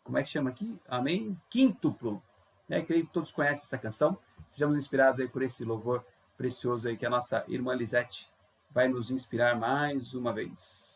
Como é que chama aqui? Amém? Quíntuplo. Creio que todos conhecem essa canção. Sejamos inspirados aí por esse louvor precioso aí que a nossa irmã Lisete vai nos inspirar mais uma vez.